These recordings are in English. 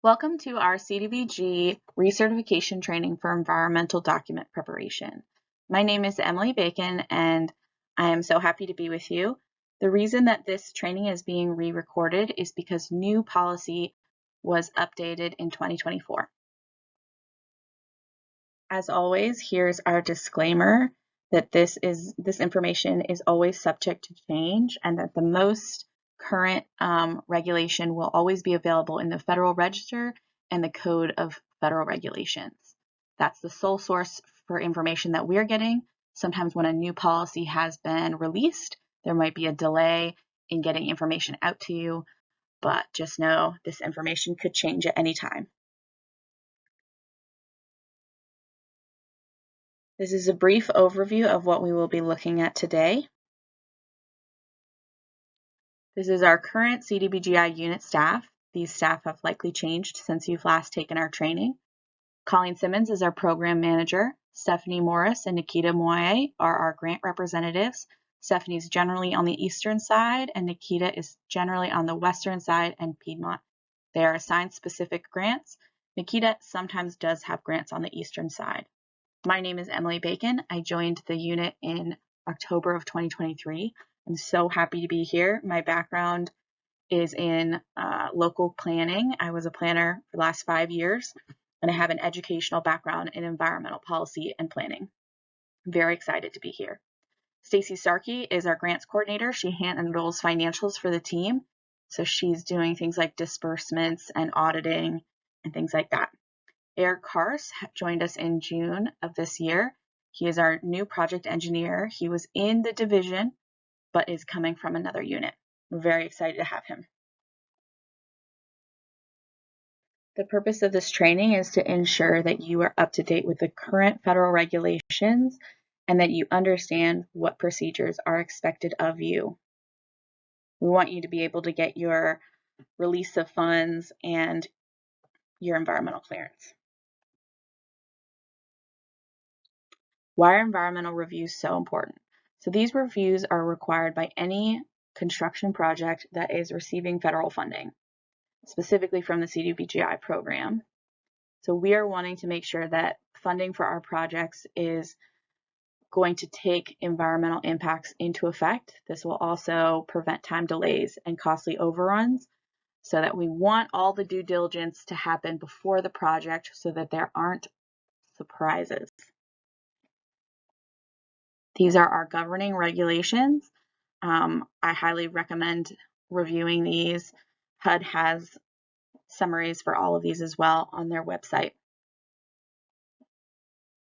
Welcome to our CDBG recertification training for environmental document preparation. My name is Emily Bacon and I am so happy to be with you. The reason that this training is being re-recorded is because new policy was updated in 2024. As always, here's our disclaimer that this information is always subject to change and that the most current regulation will always be available in the Federal Register and the Code of Federal Regulations. That's the sole source for information that we're getting. Sometimes when a new policy has been released, there might be a delay in getting information out to you, but just know this information could change at any time. This is a brief overview of what we will be looking at today. This is our current CDBG-I unit staff. These staff have likely changed since you've last taken our training. Colleen Simmons is our program manager. Stephanie Morris and Nikita Moye are our grant representatives. Stephanie's generally on the eastern side and Nikita is generally on the western side and Piedmont. They are assigned specific grants. Nikita sometimes does have grants on the eastern side. My name is Emily Bacon. I joined the unit in October of 2023. I'm so happy to be here. My background is in local planning. I was a planner for the last 5 years, and I have an educational background in environmental policy and planning. I'm very excited to be here. Stacy Starkey is our grants coordinator. She handles financials for the team. So she's doing things like disbursements and auditing and things like that. Eric Kars joined us in June of this year. He is our new project engineer. He was in the division, but is coming from another unit. We're very excited to have him. The purpose of this training is to ensure that you are up to date with the current federal regulations and that you understand what procedures are expected of you. We want you to be able to get your release of funds and your environmental clearance. Why are environmental reviews so important? So these reviews are required by any construction project that is receiving federal funding, specifically from the CDBG-I program. So we are wanting to make sure that funding for our projects is going to take environmental impacts into effect. This will also prevent time delays and costly overruns, so that we want all the due diligence to happen before the project so that there aren't surprises. These are our governing regulations. I highly recommend reviewing these. HUD has summaries for all of these as well on their website.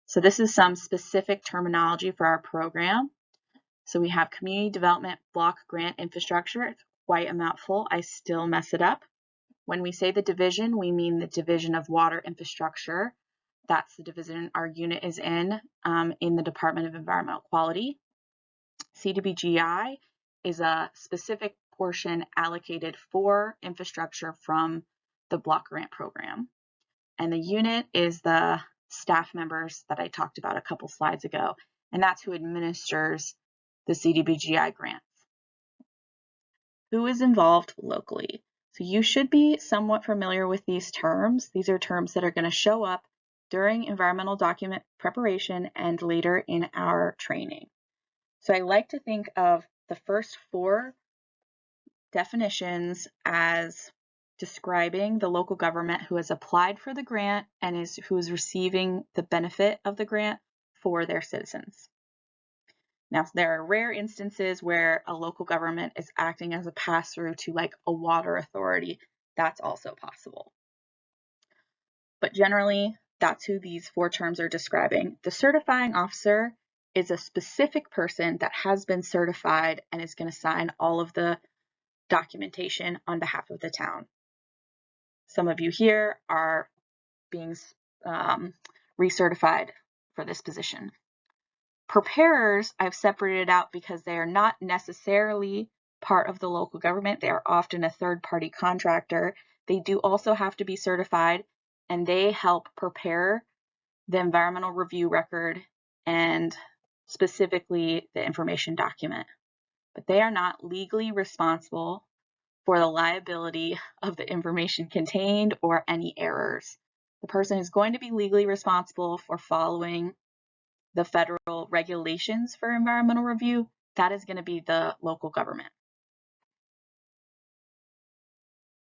So this is some specific terminology for our program. So we have Community Development Block Grant Infrastructure. It's quite a mouthful. I still mess it up. When we say the division, we mean the Division of Water Infrastructure. That's the division our unit is in the Department of Environmental Quality. CDBG-I is a specific portion allocated for infrastructure from the block grant program. And the unit is the staff members that I talked about a couple slides ago, and that's who administers the CDBG-I grants. Who is involved locally? So you should be somewhat familiar with these terms. These are terms that are going to show up during environmental document preparation and later in our training. So I like to think of the first 4 definitions as describing the local government who has applied for the grant and who is receiving the benefit of the grant for their citizens. Now, there are rare instances where a local government is acting as a pass-through to like a water authority. That's also possible. But generally, that's who these 4 terms are describing. The certifying officer is a specific person that has been certified and is going to sign all of the documentation on behalf of the town. Some of you here are being recertified for this position. Preparers, I've separated out because they are not necessarily part of the local government. They are often a third-party contractor. They do also have to be certified, and they help prepare the environmental review record and specifically the information document. But they are not legally responsible for the liability of the information contained or any errors. The person who's going to be legally responsible for following the federal regulations for environmental review, that is going to be the local government.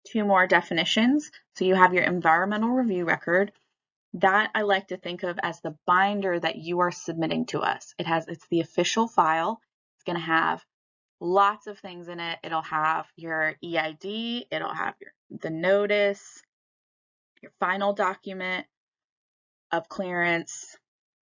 Two more definitions. So you have your environmental review record. That I like to think of as the binder that you are submitting to us. It's the official file. It's going to have lots of things in it. It'll have your EID, it'll have the notice, your final document of clearance,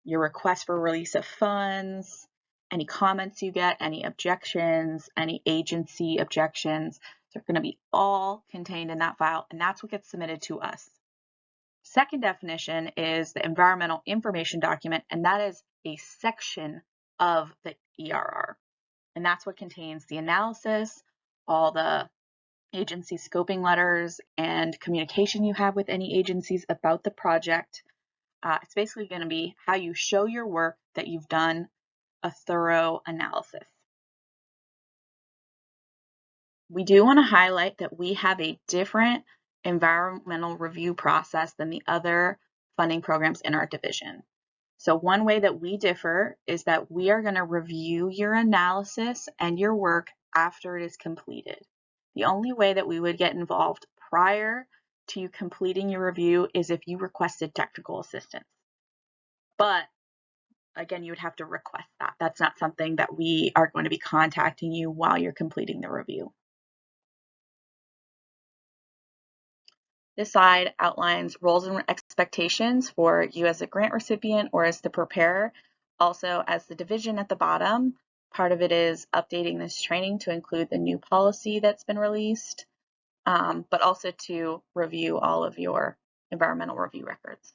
your request for release of funds, any comments you get, any objections, any agency objections. They're going to be all contained in that file, and that's what gets submitted to us. Second definition is the environmental information document, and that is a section of the ERR. And that's what contains the analysis, all the agency scoping letters, and communication you have with any agencies about the project. It's basically going to be how you show your work that you've done a thorough analysis. We do want to highlight that we have a different environmental review process than the other funding programs in our division. So one way that we differ is that we are going to review your analysis and your work after it is completed. The only way that we would get involved prior to you completing your review is if you requested technical assistance. But again, you would have to request that. That's not something that we are going to be contacting you while you're completing the review. This slide outlines roles and expectations for you as a grant recipient or as the preparer. Also, as the division at the bottom, part of it is updating this training to include the new policy that's been released, but also to review all of your environmental review records.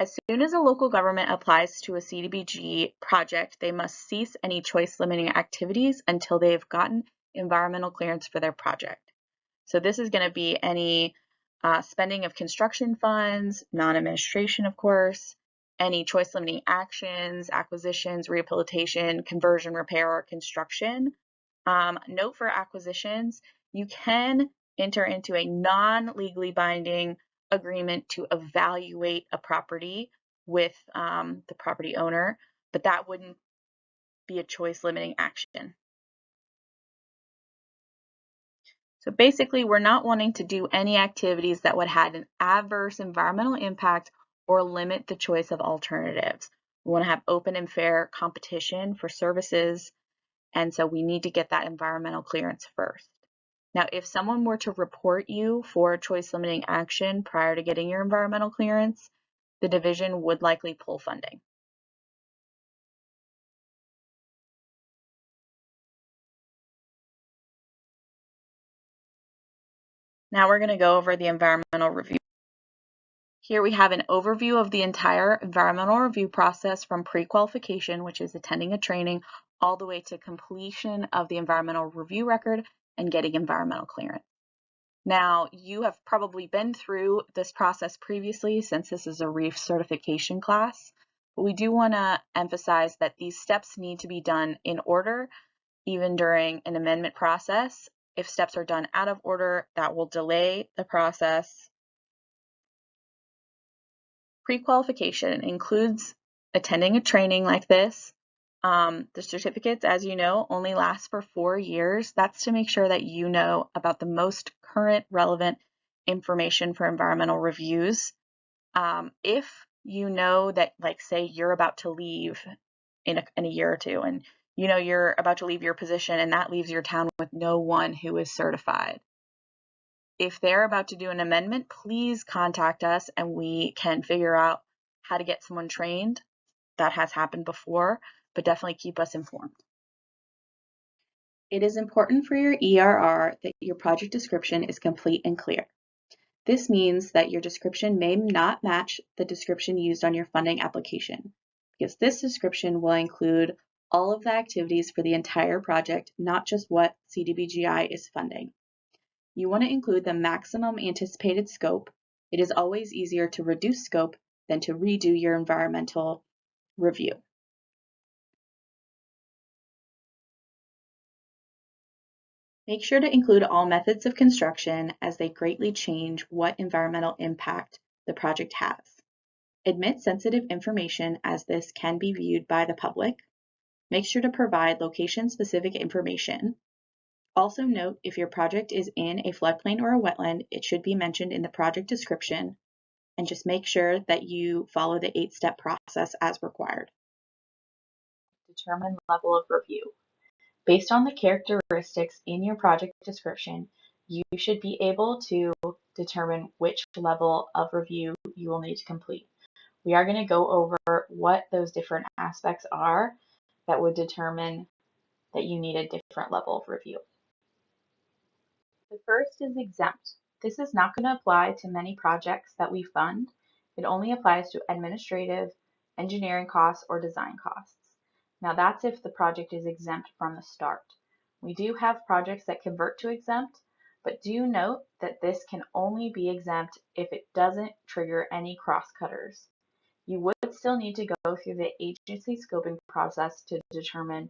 As soon as a local government applies to a CDBG project, they must cease any choice limiting activities until they have gotten environmental clearance for their project. So this is going to be any spending of construction funds, non-administration, of course, any choice limiting actions, acquisitions, rehabilitation, conversion, repair, or construction. Note for acquisitions, you can enter into a non-legally binding agreement to evaluate a property with the property owner, but that wouldn't be a choice limiting action. So basically, we're not wanting to do any activities that would have an adverse environmental impact or limit the choice of alternatives. We want to have open and fair competition for services, and so we need to get that environmental clearance first. Now, if someone were to report you for a choice limiting action prior to getting your environmental clearance, the division would likely pull funding. Now we're going to go over the environmental review. Here we have an overview of the entire environmental review process from pre-qualification, which is attending a training, all the way to completion of the environmental review record and getting environmental clearance. Now, you have probably been through this process previously since this is a REEF certification class, but we do want to emphasize that these steps need to be done in order, even during an amendment process. If steps are done out of order, that will delay the process. Pre-qualification includes attending a training like this. The certificates, as you know, only last for 4 years. That's to make sure that you know about the most current relevant information for environmental reviews. If you know that, like, say you're about to leave in a year or two, and you know you're about to leave your position and that leaves your town with no one who is certified. If they're about to do an amendment, please contact us and we can figure out how to get someone trained. That has happened before, but definitely keep us informed. It is important for your ERR that your project description is complete and clear. This means that your description may not match the description used on your funding application, because this description will include all of the activities for the entire project, not just what CDBG-I is funding. You want to include the maximum anticipated scope. It is always easier to reduce scope than to redo your environmental review. Make sure to include all methods of construction as they greatly change what environmental impact the project has. Admit sensitive information as this can be viewed by the public. Make sure to provide location-specific information. Also note if your project is in a floodplain or a wetland, it should be mentioned in the project description, and just make sure that you follow the 8-step process as required. Determine level of review. Based on the characteristics in your project description, you should be able to determine which level of review you will need to complete. We are going to go over what those different aspects are that would determine that you need a different level of review. The first is exempt. This is not going to apply to many projects that we fund. It only applies to administrative, engineering costs, or design costs. Now that's if the project is exempt from the start. We do have projects that convert to exempt, but do note that this can only be exempt if it doesn't trigger any cross-cutters. You would still need to go through the agency scoping process to determine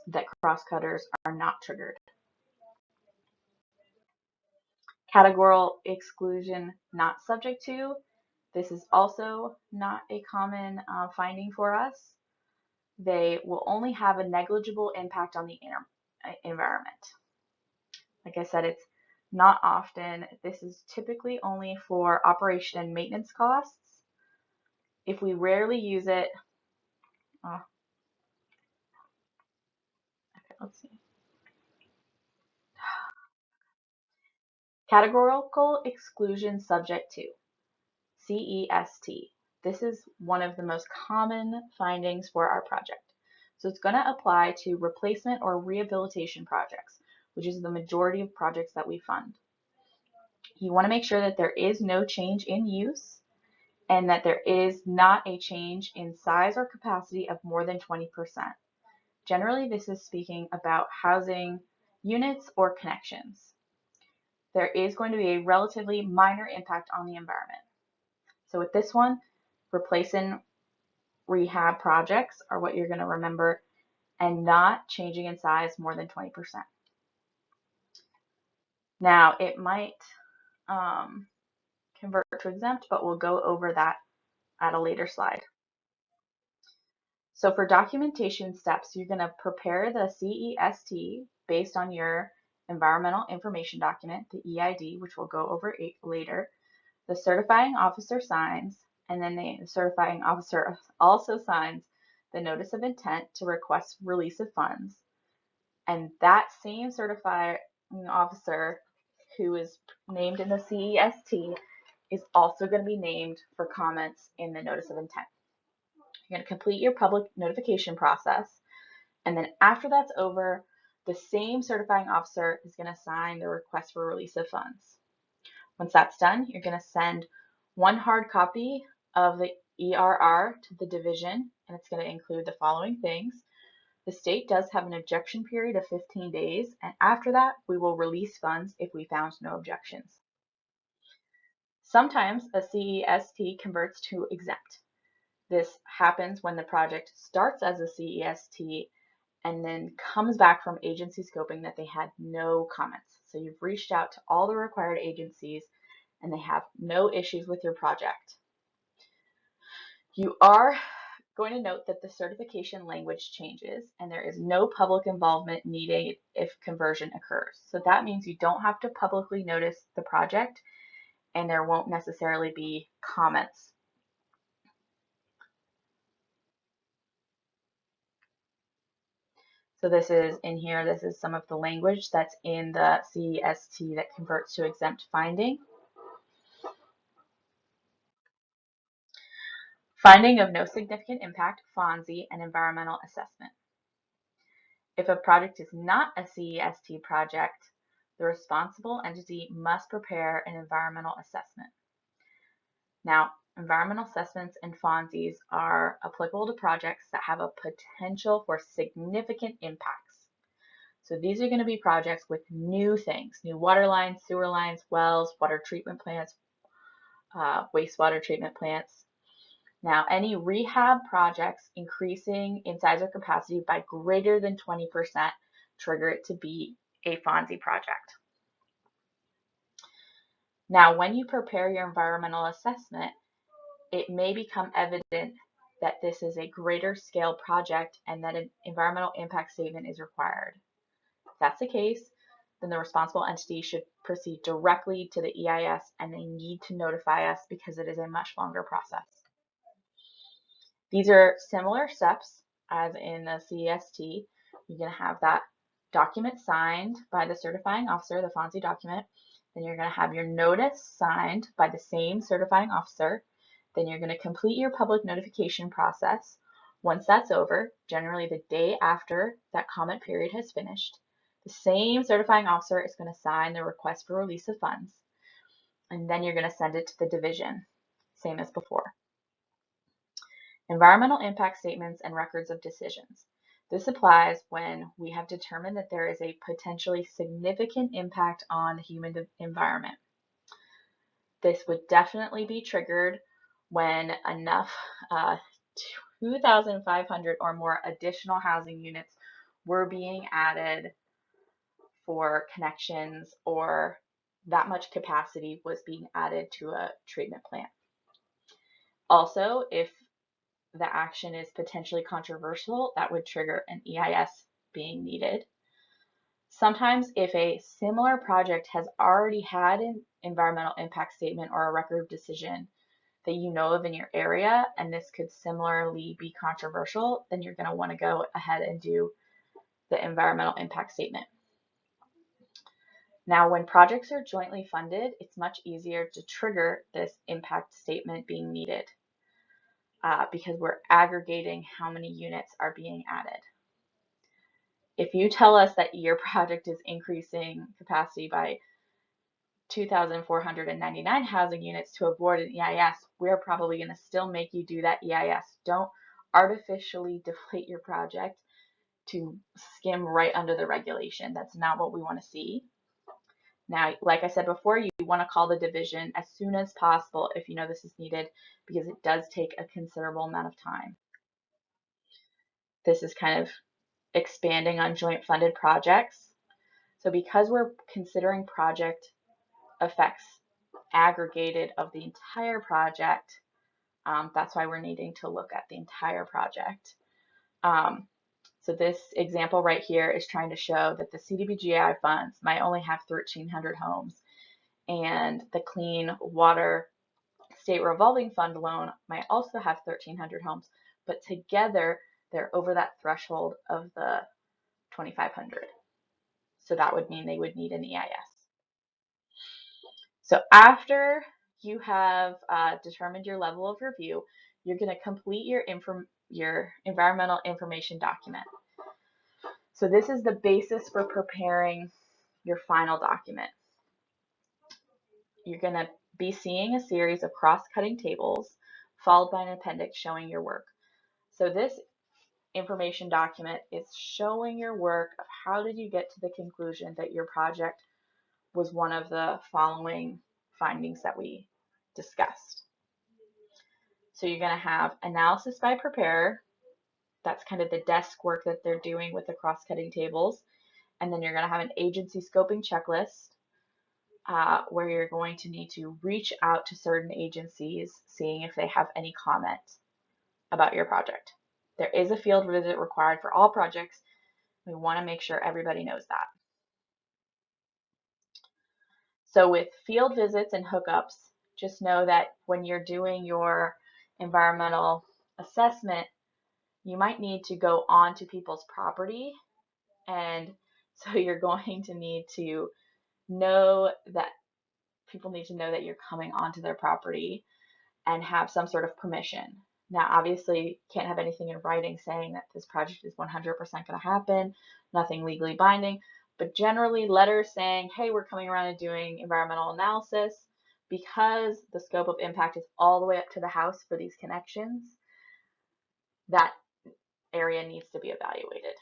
that cross-cutters are not triggered. Categorical exclusion not subject to. This is also not a common finding for us. They will only have a negligible impact on the environment. Like I said, it's not often. This is typically only for operation and maintenance costs. If we rarely use it, okay, let's see. Categorical exclusion subject to, CEST. This is one of the most common findings for our project. So it's going to apply to replacement or rehabilitation projects, which is the majority of projects that we fund. You want to make sure that there is no change in use and that there is not a change in size or capacity of more than 20%. Generally, this is speaking about housing units or connections. There is going to be a relatively minor impact on the environment. So with this one, replace and rehab projects are what you're going to remember, and not changing in size more than 20%. Now, it might convert to exempt, but we'll go over that at a later slide. So for documentation steps, you're going to prepare the CEST based on your environmental information document, the EID, which we'll go over later. The certifying officer signs, and then the certifying officer also signs the notice of intent to request release of funds. And that same certifying officer who is named in the CEST is also going to be named for comments in the notice of intent. You're going to complete your public notification process, and then after that's over, the same certifying officer is going to sign the request for release of funds. Once that's done, you're going to send one hard copy of the ERR to the division, and it's going to include the following things. The state does have an objection period of 15 days, and after that, we will release funds if we found no objections. Sometimes a CEST converts to exempt. This happens when the project starts as a CEST and then comes back from agency scoping that they had no comments. So you've reached out to all the required agencies and they have no issues with your project. You are going to note that the certification language changes and there is no public involvement needed if conversion occurs. So that means you don't have to publicly notice the project and there won't necessarily be comments. So this is in here, this is some of the language that's in the CEST that converts to exempt finding. Finding of no significant impact, FONSI, and environmental assessment. If a project is not a CEST project, the responsible entity must prepare an environmental assessment. Now, environmental assessments and FONSIs are applicable to projects that have a potential for significant impacts. So these are going to be projects with new things, new water lines, sewer lines, wells, water treatment plants, wastewater treatment plants. Now, any rehab projects increasing in size or capacity by greater than 20% trigger it to be a FONSI project. Now, when you prepare your environmental assessment, it may become evident that this is a greater scale project and that an environmental impact statement is required. If that's the case, then the responsible entity should proceed directly to the EIS, and they need to notify us because it is a much longer process. These are similar steps as in the CEST. You're going to have that document signed by the certifying officer, the FONSI document. Then you're going to have your notice signed by the same certifying officer. Then you're going to complete your public notification process. Once that's over, generally the day after that comment period has finished, the same certifying officer is going to sign the request for release of funds. And then you're going to send it to the division, same as before. Environmental impact statements and records of decisions. This applies when we have determined that there is a potentially significant impact on the human environment. This would definitely be triggered when enough 2,500 or more additional housing units were being added for connections, or that much capacity was being added to a treatment plant. Also, if the action is potentially controversial, that would trigger an EIS being needed. Sometimes if a similar project has already had an environmental impact statement or a record of decision that you know of in your area, and this could similarly be controversial, then you're going to want to go ahead and do the environmental impact statement. Now, when projects are jointly funded, it's much easier to trigger this impact statement being needed because we're aggregating how many units are being added. If you tell us that your project is increasing capacity by 2,499 housing units to avoid an EIS, we're probably going to still make you do that EIS. Don't artificially deflate your project to skim right under the regulation. That's not what we want to see. Now, like I said before, you want to call the division as soon as possible if you know this is needed, because it does take a considerable amount of time. This is kind of expanding on joint funded projects. So because we're considering project effects aggregated of the entire project, that's why we're needing to look at the entire project. So this example right here is trying to show that the CDBG-I funds might only have 1,300 homes, and the Clean Water State Revolving Fund loan might also have 1,300 homes, but together they're over that threshold of the 2,500. So that would mean they would need an EIS. So after you have determined your level of review, you're going to complete your environmental information document. So this is the basis for preparing your final document. You're going to be seeing a series of cross-cutting tables followed by an appendix showing your work. So this information document is showing your work of how did you get to the conclusion that your project was one of the following findings that we discussed. So you're going to have analysis by preparer. That's kind of the desk work that they're doing with the cross-cutting tables. And then you're going to have an agency scoping checklist where you're going to need to reach out to certain agencies, seeing if they have any comment about your project. There is a field visit required for all projects. We want to make sure everybody knows that. So with field visits and hookups, just know that when you're doing your environmental assessment, you might need to go onto people's property, and so you're going to need to know that people need to know that you're coming onto their property and have some sort of permission. Now, obviously, can't have anything in writing saying that this project is 100% going to happen, nothing legally binding, but generally letters saying, hey, we're coming around and doing environmental analysis. Because the scope of impact is all the way up to the house for these connections, that area needs to be evaluated.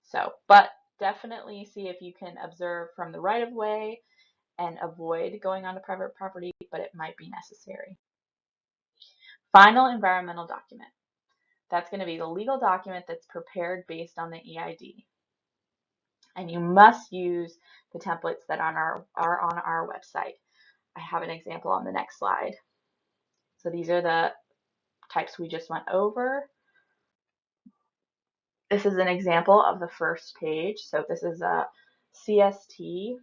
So, but definitely see if you can observe from the right of way and avoid going onto private property, but it might be necessary. Final environmental document. That's going to be the legal document that's prepared based on the EID. And you must use the templates that are on our website. I have an example on the next slide. So these are the types we just went over. This is an example of the first page. So this is a CST.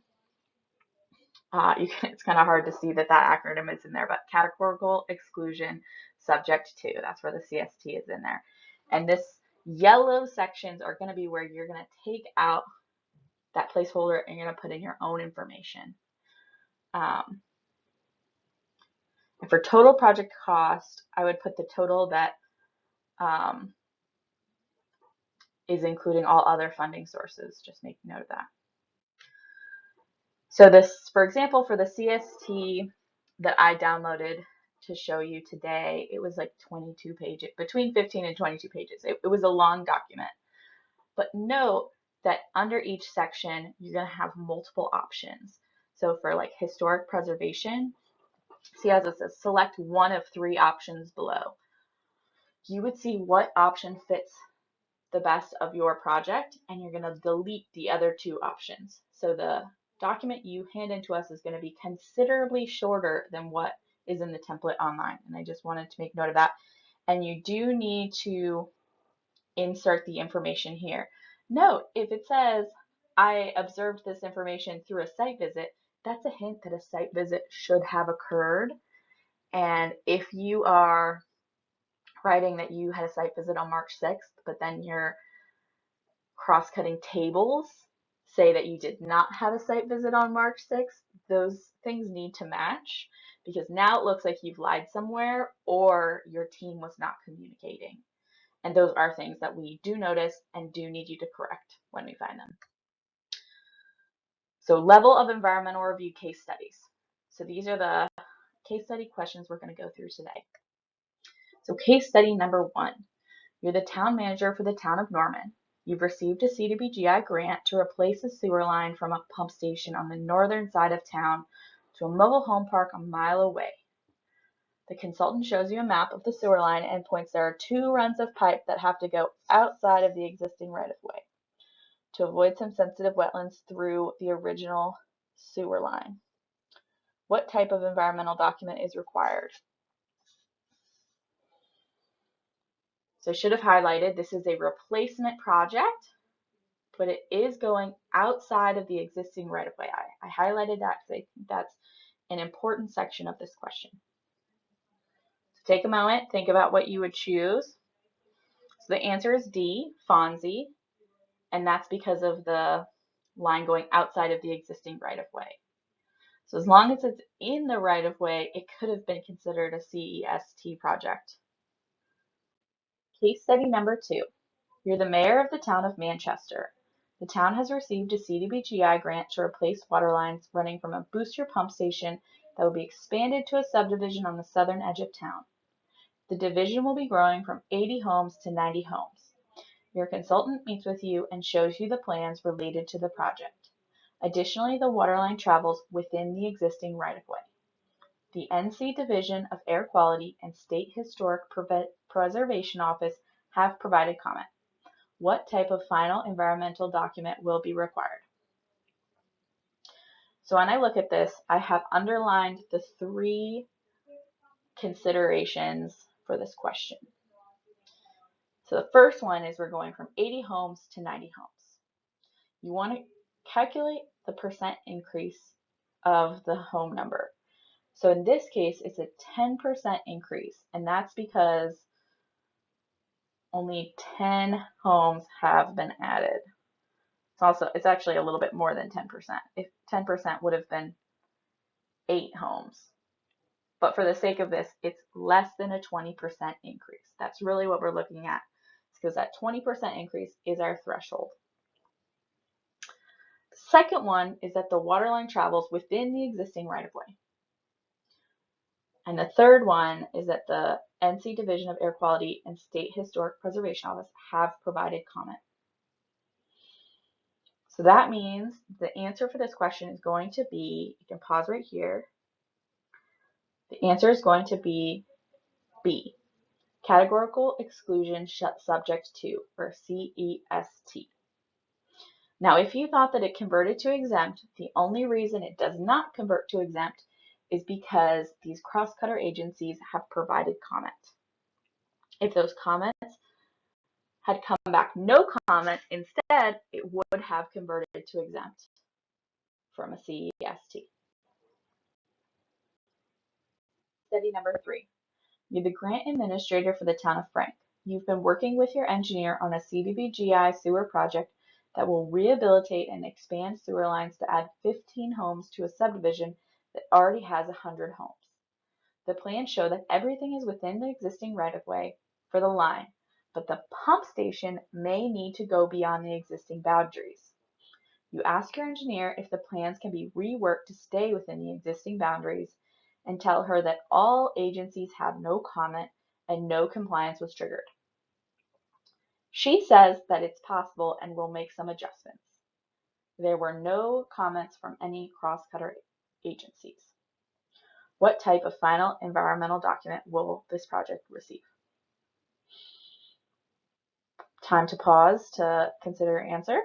It's kind of hard to see that acronym is in there, but categorical exclusion subject to. That's where the CST is in there. And this yellow sections are going to be where you're going to take out that placeholder and you're going to put in your own information. And for total project cost, I would put the total that is including all other funding sources. Just make note of that. So this, for example, for the CST that I downloaded to show you today, it was like 22 pages, between 15 and 22 pages. It was a long document. But note that under each section, you're going to have multiple options. So for like historic preservation, see as it says, select one of 3 options below. You would see what option fits the best of your project, and you're going to delete the other 2 options. So the document you hand into us is going to be considerably shorter than what is in the template online. And I just wanted to make note of that. And you do need to insert the information here. Note, if it says, I observed this information through a site visit, that's a hint that a site visit should have occurred. And if you are writing that you had a site visit on March 6th, but then your cross-cutting tables say that you did not have a site visit on March 6th, those things need to match, because now it looks like you've lied somewhere or your team was not communicating. And those are things that we do notice and do need you to correct when we find them. So level of environmental review case studies. So these are the case study questions we're going to go through today. So case study number 1. You're the town manager for the town of Norman. You've received a CDBG-I grant to replace a sewer line from a pump station on the northern side of town to a mobile home park a mile away. The consultant shows you a map of the sewer line and points there are 2 runs of pipe that have to go outside of the existing right-of-way to avoid some sensitive wetlands through the original sewer line. What type of environmental document is required? So I should have highlighted this is a replacement project, but it is going outside of the existing right-of-way. I highlighted that because I think that's an important section of this question. So take a moment, think about what you would choose. So the answer is D, Fonzie, and that's because of the line going outside of the existing right-of-way. So as long as it's in the right-of-way, it could have been considered a CEST project. Case study number 2. You're the mayor of the town of Manchester. The town has received a CDBG-I grant to replace water lines running from a booster pump station that will be expanded to a subdivision on the southern edge of town. The division will be growing from 80 homes to 90 homes. Your consultant meets with you and shows you the plans related to the project. Additionally, the water line travels within the existing right-of-way. The NC Division of Air Quality and State Historic Preservation Office have provided comment. What type of final environmental document will be required? So when I look at this, I have underlined the 3 considerations for this question. So the first one is we're going from 80 homes to 90 homes. You want to calculate the percent increase of the home number. So in this case, it's a 10% increase, and that's because only 10 homes have been added. It's actually a little bit more than 10%. If 10% would have been 8 homes. But for the sake of this, it's less than a 20% increase. That's really what we're looking at, because that 20% increase is our threshold. The second one is that the water line travels within the existing right-of-way. And the third one is that the NC Division of Air Quality and State Historic Preservation Office have provided comment. So that means the answer for this question is going to be, you can pause right here. The answer is going to be B, categorical exclusion subject to, or CEST. Now, if you thought that it converted to exempt, the only reason it does not convert to exempt is because these cross-cutter agencies have provided comment. If those comments had come back no comment instead, it would have converted to exempt from a CEST. Study number 3. You're the grant administrator for the town of Frank. You've been working with your engineer on a CDBG-I sewer project that will rehabilitate and expand sewer lines to add 15 homes to a subdivision that already has 100 homes. The plans show that everything is within the existing right-of-way for the line, but the pump station may need to go beyond the existing boundaries. You ask your engineer if the plans can be reworked to stay within the existing boundaries and tell her that all agencies have no comment and no compliance was triggered. She says that it's possible and will make some adjustments. There were no comments from any cross-cutter agencies. What type of final environmental document will this project receive? Time to pause to consider your answer.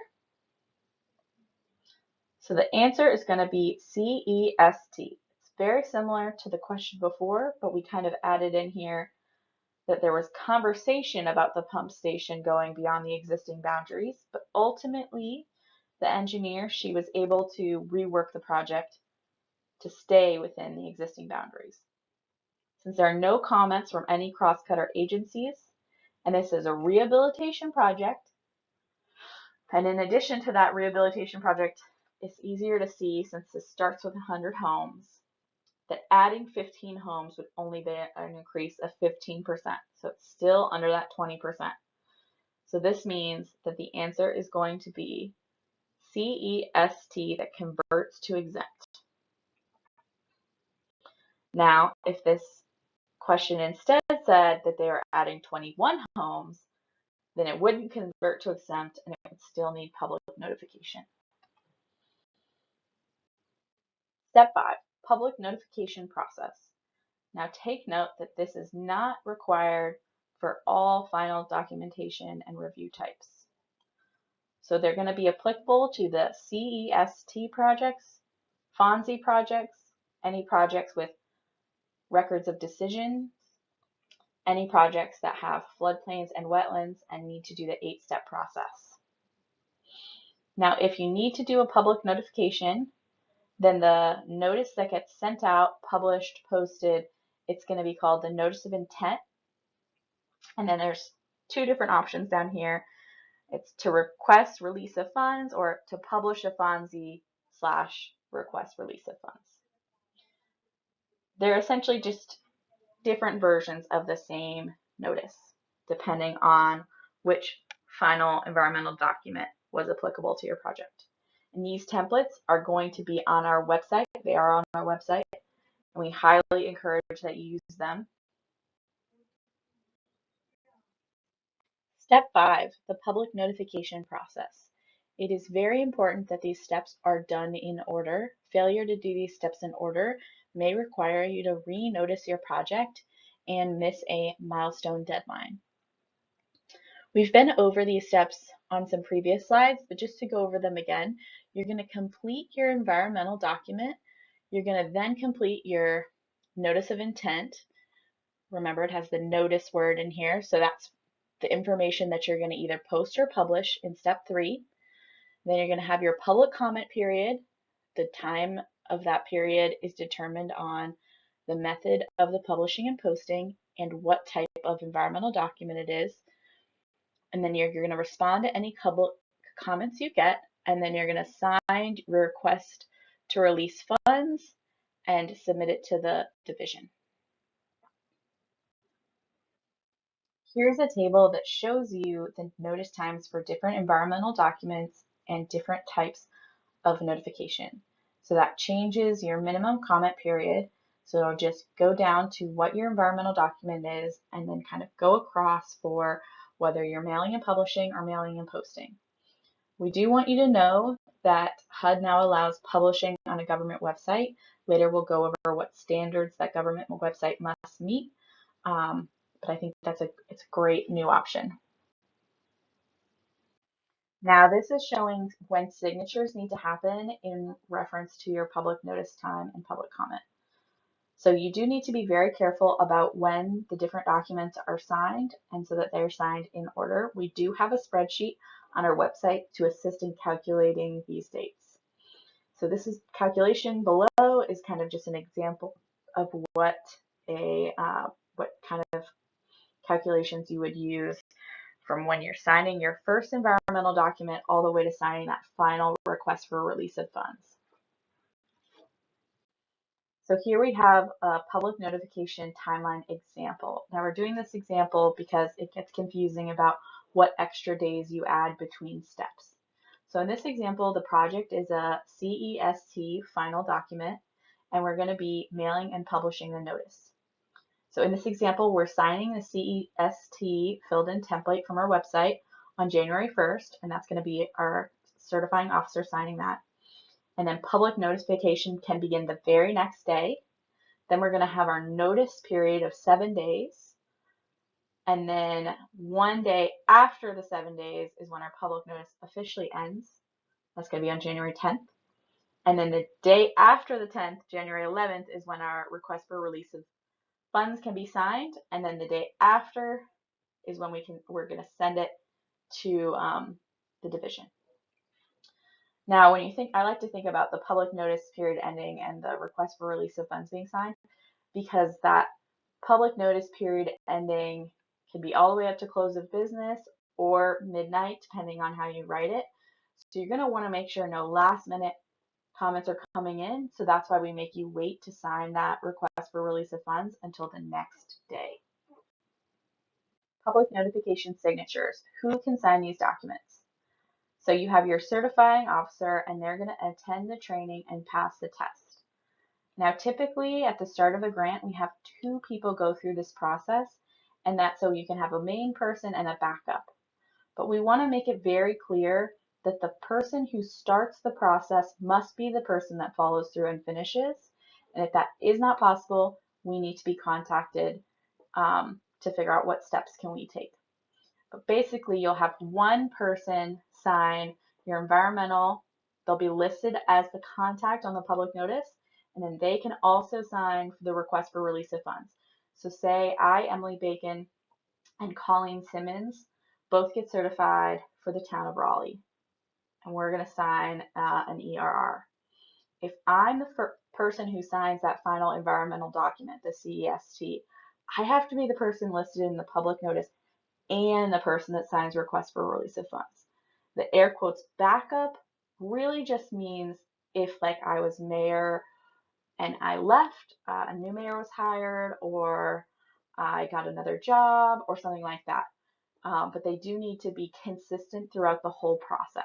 So the answer is going to be CEST. It's very similar to the question before, but we kind of added in here that there was conversation about the pump station going beyond the existing boundaries, but ultimately the engineer, she was able to rework the project to stay within the existing boundaries. Since there are no comments from any cross-cutter agencies, and this is a rehabilitation project, and in addition to that rehabilitation project, it's easier to see since this starts with 100 homes, that adding 15 homes would only be an increase of 15%. So it's still under that 20%. So this means that the answer is going to be CEST, that converts to exempt. Now, if this question instead said that they are adding 21 homes, then it wouldn't convert to exempt and it would still need public notification. Step 5, public notification process. Now take note that this is not required for all final documentation and review types. So they're going to be applicable to the CEST projects, FONSI projects, any projects with records of decision, any projects that have floodplains and wetlands and need to do the 8-step process. Now, if you need to do a public notification, then the notice that gets sent out, published, posted, it's going to be called the notice of intent. And then there's 2 different options down here. It's to request release of funds or to publish a FONSI / request release of funds. They're essentially just different versions of the same notice, depending on which final environmental document was applicable to your project. And these templates are going to be on our website. They are on our website, and we highly encourage that you use them. Step 5, the public notification process. It is very important that these steps are done in order. Failure to do these steps in order may require you to re-notice your project and miss a milestone deadline. We've been over these steps on some previous slides, but just to go over them again, you're going to complete your environmental document. You're going to then complete your notice of intent. Remember, it has the notice word in here, so that's the information that you're going to either post or publish in step 3. Then you're going to have your public comment period. The time of that period is determined on the method of the publishing and posting and what type of environmental document it is. And then you're going to respond to any public comments you get, and then you're going to sign your request to release funds and submit it to the division. Here's a table that shows you the notice times for different environmental documents and different types of notification. So that changes your minimum comment period. So just go down to what your environmental document is and then kind of go across for whether you're mailing and publishing or mailing and posting. We do want you to know that HUD now allows publishing on a government website. Later we'll go over what standards that government website must meet. But I think it's a great new option. Now this is showing when signatures need to happen in reference to your public notice time and public comment. So you do need to be very careful about when the different documents are signed and so that they're signed in order. We do have a spreadsheet on our website to assist in calculating these dates. So this is calculation below is kind of just an example of what kind of calculations you would use from when you're signing your first environmental document all the way to signing that final request for release of funds. So here we have a public notification timeline example. Now we're doing this example because it gets confusing about what extra days you add between steps. So in this example, the project is a CEST final document, and we're going to be mailing and publishing the notice. So in this example, we're signing the CEST filled-in template from our website on January 1st, and that's going to be our certifying officer signing that. And then public notification can begin the very next day. Then we're going to have our notice period of 7 days. And then 1 day after the 7 days is when our public notice officially ends. That's going to be on January 10th. And then the day after the 10th, January 11th, is when our request for release of funds can be signed. And then the day after is when we're going to send it to the division. Now, I like to think about the public notice period ending and the request for release of funds being signed, because that public notice period ending can be all the way up to close of business or midnight, depending on how you write it. So you're going to want to make sure no last minute comments are coming in. So that's why we make you wait to sign that request for release of funds until the next day. Public notification signatures. Who can sign these documents? So you have your certifying officer, and they're going to attend the training and pass the test. Now, typically at the start of a grant, we have 2 people go through this process, and that's so you can have a main person and a backup. But we want to make it very clear that the person who starts the process must be the person that follows through and finishes. And if that is not possible, we need to be contacted to figure out what steps can we take. But basically, you'll have one person sign your environmental. They'll be listed as the contact on the public notice, and then they can also sign for the request for release of funds. So say I, Emily Bacon, and Colleen Simmons both get certified for the town of Raleigh, and we're going to sign an ERR. If I'm the person who signs that final environmental document, the CEST, I have to be the person listed in the public notice and the person that signs request for release of funds. The air quotes backup really just means if, like, I was mayor and I left, a new mayor was hired, or I got another job or something like that. But they do need to be consistent throughout the whole process.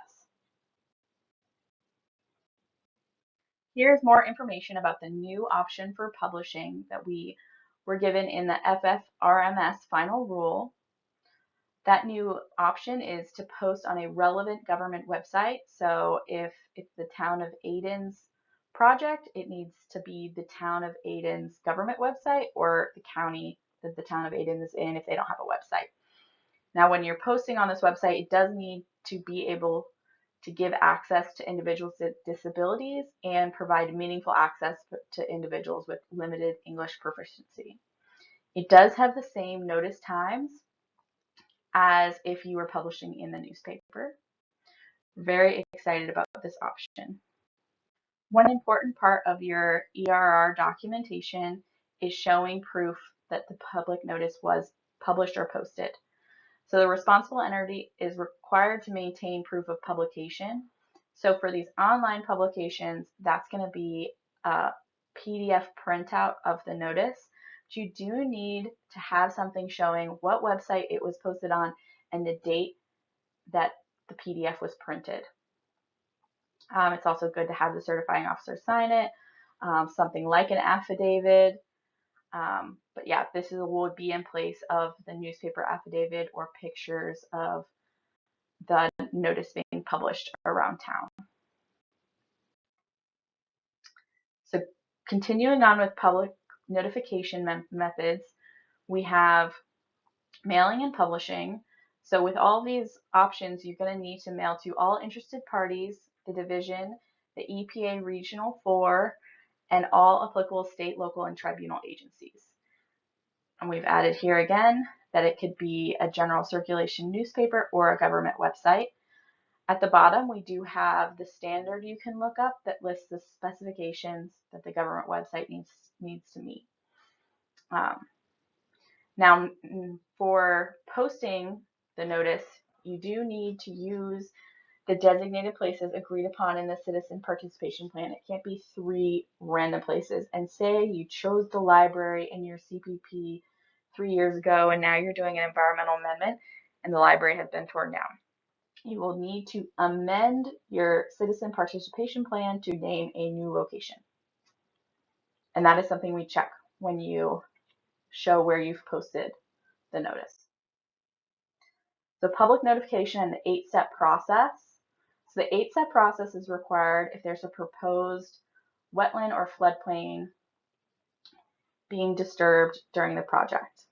Here's more information about the new option for publishing that we were given in the FFRMS final rule. That new option is to post on a relevant government website. So if it's the town of Aiden's project, it needs to be the town of Aiden's government website, or the county that the town of Aiden is in if they don't have a website. Now, when you're posting on this website, it does need to be able to give access to individuals with disabilities and provide meaningful access to individuals with limited English proficiency. It does have the same notice times as if you were publishing in the newspaper. Very excited about this option. One important part of your ERR documentation is showing proof that the public notice was published or posted. So the responsible entity is required to maintain proof of publication. So for these online publications, that's going to be a PDF printout of the notice. But you do need to have something showing what website it was posted on and the date that the PDF was printed. It's also good to have the certifying officer sign it, something like an affidavit. But yeah, this would be in place of the newspaper affidavit or pictures of the notice being published around town. So continuing on with public notification methods, we have mailing and publishing. So with all these options, you're going to need to mail to all interested parties, the division, the EPA Regional 4, and all applicable state, local, and tribunal agencies. And we've added here again that it could be a general circulation newspaper or a government website. At the bottom, we do have the standard you can look up that lists the specifications that the government website needs to meet. Now, for posting the notice, you do need to use the designated places agreed upon in the citizen participation plan. It can't be 3 random places. And say you chose the library in your CPP 3 years ago, and now you're doing an environmental amendment, and the library has been torn down. You will need to amend your citizen participation plan to name a new location. And that is something we check when you show where you've posted the notice. The public notification and the 8-step process. So the 8-step process is required if there's a proposed wetland or floodplain being disturbed during the project.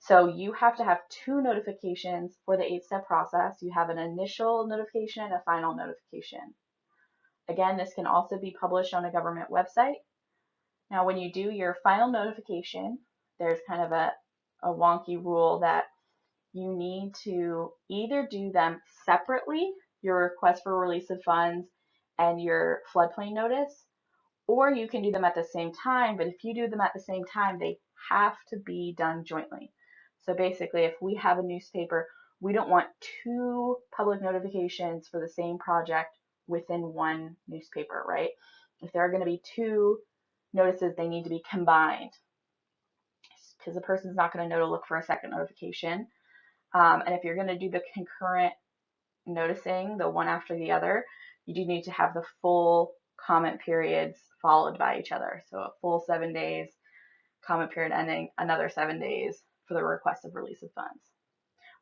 So you have to have 2 notifications for the 8-step process. You have an initial notification and a final notification. Again, this can also be published on a government website. Now, when you do your final notification, there's kind of a wonky rule that you need to either do them separately, your request for release of funds and your floodplain notice, or you can do them at the same time. But if you do them at the same time, they have to be done jointly. So basically, if we have a newspaper, we don't want 2 public notifications for the same project within one newspaper, right? If there are going to be 2 notices, they need to be combined because the person's not going to know to look for a second notification. And if you're going to do the concurrent noticing, the one after the other, you do need to have the full comment periods followed by each other. So a full 7 days, comment period ending, another 7 days for the request of release of funds.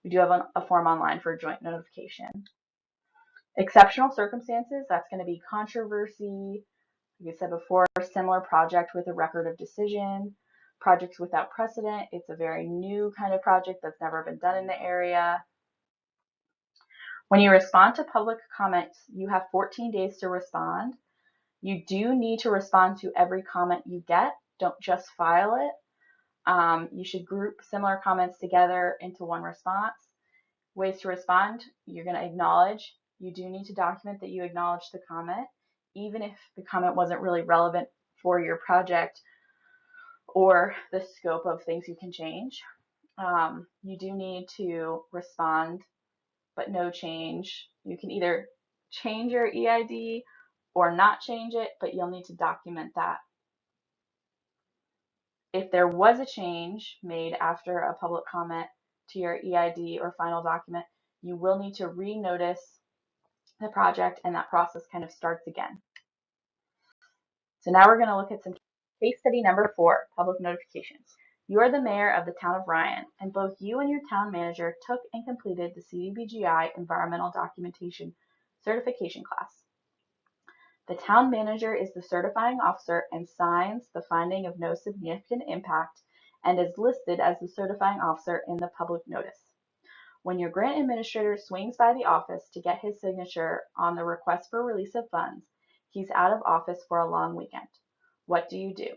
We do have a form online for joint notification. Exceptional circumstances, that's going to be controversy, like I said before, similar project with a record of decision. Projects without precedent, it's a very new kind of project that's never been done in the area. When you respond to public comments, you have 14 days to respond. You do need to respond to every comment you get. Don't just file it. You should group similar comments together into one response. Ways to respond, you're going to acknowledge. You do need to document that you acknowledge the comment, even if the comment wasn't really relevant for your project or the scope of things you can change. You do need to respond, but no change. You can either change your EID or not change it, but you'll need to document that. If there was a change made after a public comment to your EID or final document, you will need to re-notice the project, and that process kind of starts again. So now we're going to look at some case study number 4, public notifications. You are the mayor of the town of Ryan, and both you and your town manager took and completed the CDBG-I environmental documentation certification class. The town manager is the certifying officer and signs the finding of no significant impact and is listed as the certifying officer in the public notice. When your grant administrator swings by the office to get his signature on the request for release of funds, he's out of office for a long weekend. What do you do?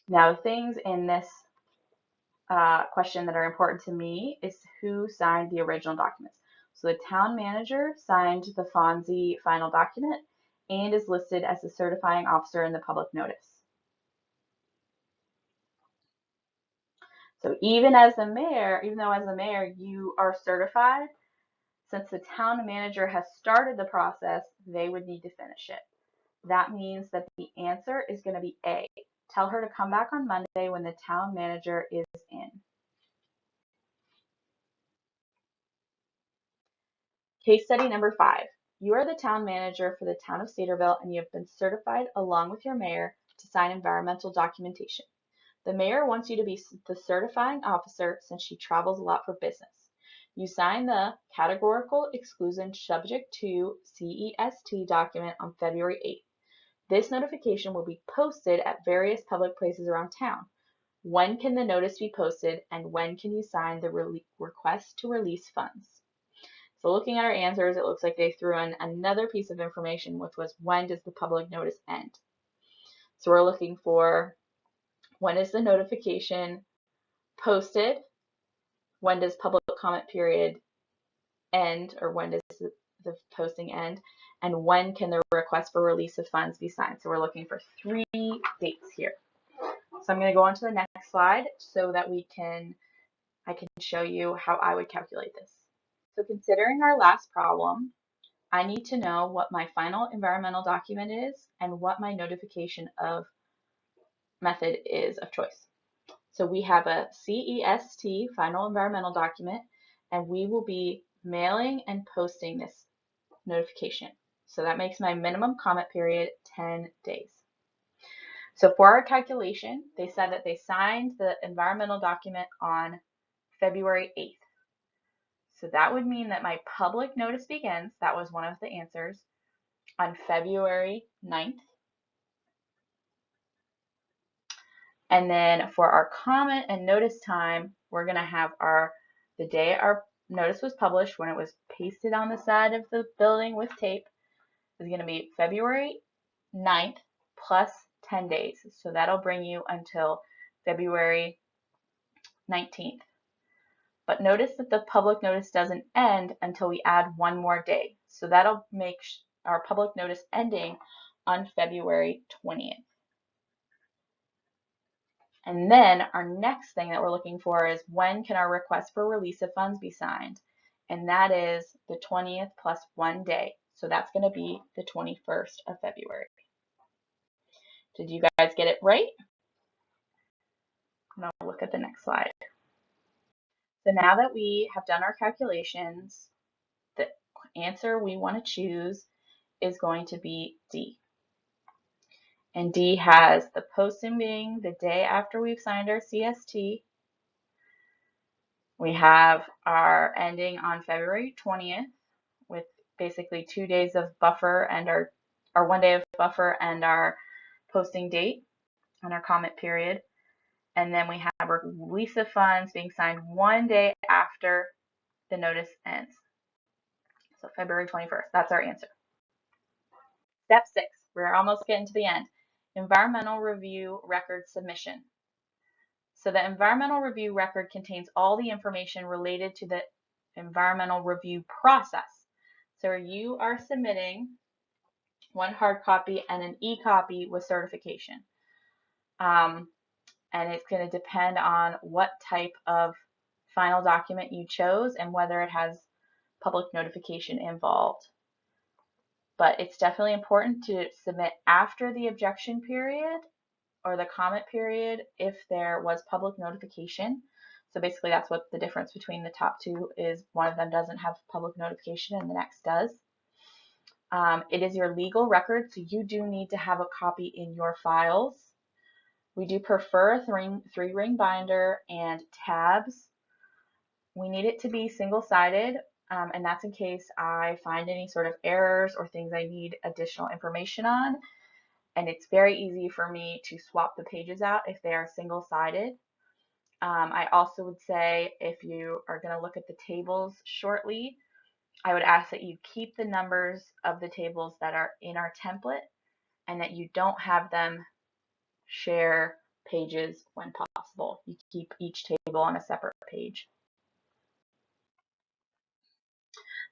Now, the things in this question that are important to me is who signed the original documents. So the town manager signed the FONSI final document and is listed as the certifying officer in the public notice. So even though as the mayor you are certified, since the town manager has started the process, they would need to finish it. That means that the answer is going to be A. Tell her to come back on Monday when the town manager is in. Case study number 5. You are the town manager for the town of Cedarville and you have been certified along with your mayor to sign environmental documentation. The mayor wants you to be the certifying officer since she travels a lot for business. You sign the categorical exclusion subject to CEST document on February 8th. This notification will be posted at various public places around town. When can the notice be posted, and when can you sign the request to release funds? So looking at our answers, it looks like they threw in another piece of information, which was when does the public notice end? So we're looking for when is the notification posted, when does public comment period end, or when does the posting end, and when can the request for release of funds be signed? So we're looking for 3 dates here. So I'm going to go on to the next slide so that I can show you how I would calculate this. So considering our last problem, I need to know what my final environmental document is and what my notification of method is of choice. So we have a CEST, final environmental document, and we will be mailing and posting this notification. So that makes my minimum comment period 10 days. So for our calculation, they said that they signed the environmental document on February 8th. So that would mean that my public notice begins, that was one of the answers, on February 9th. And then for our comment and notice time, we're going to have the day our notice was published, when it was pasted on the side of the building with tape, is going to be February 9th plus 10 days. So that'll bring you until February 19th. But notice that the public notice doesn't end until we add one more day. So that'll make our public notice ending on February 20th. And then our next thing that we're looking for is when can our request for release of funds be signed? And that is the 20th plus 1 day. So that's going to be the 21st of February. Did you guys get it right? Now look at the next slide. So now that we have done our calculations, the answer we want to choose is going to be D. And D has the posting being the day after we've signed our CST. We have our ending on February 20th with basically 2 days of buffer and our 1 day of buffer and our posting date and our comment period. And then we have our release of funds being signed 1 day after the notice ends. So February 21st, that's our answer. Step 6, we're almost getting to the end. Environmental review record submission. So the environmental review record contains all the information related to the environmental review process. So you are submitting one hard copy and an e-copy with certification. And it's going to depend on what type of final document you chose and whether it has public notification involved. But it's definitely important to submit after the objection period or the comment period if there was public notification. So basically that's what the difference between the top two is. One of them doesn't have public notification and the next does. It is your legal record, so you do need to have a copy in your files. We do prefer a 3-ring binder and tabs. We need it to be single-sided, and that's in case I find any sort of errors or things I need additional information on. And it's very easy for me to swap the pages out if they are single-sided. I also would say if you are going to look at the tables shortly, I would ask that you keep the numbers of the tables that are in our template and that you don't have them share pages when possible. You keep each table on a separate page.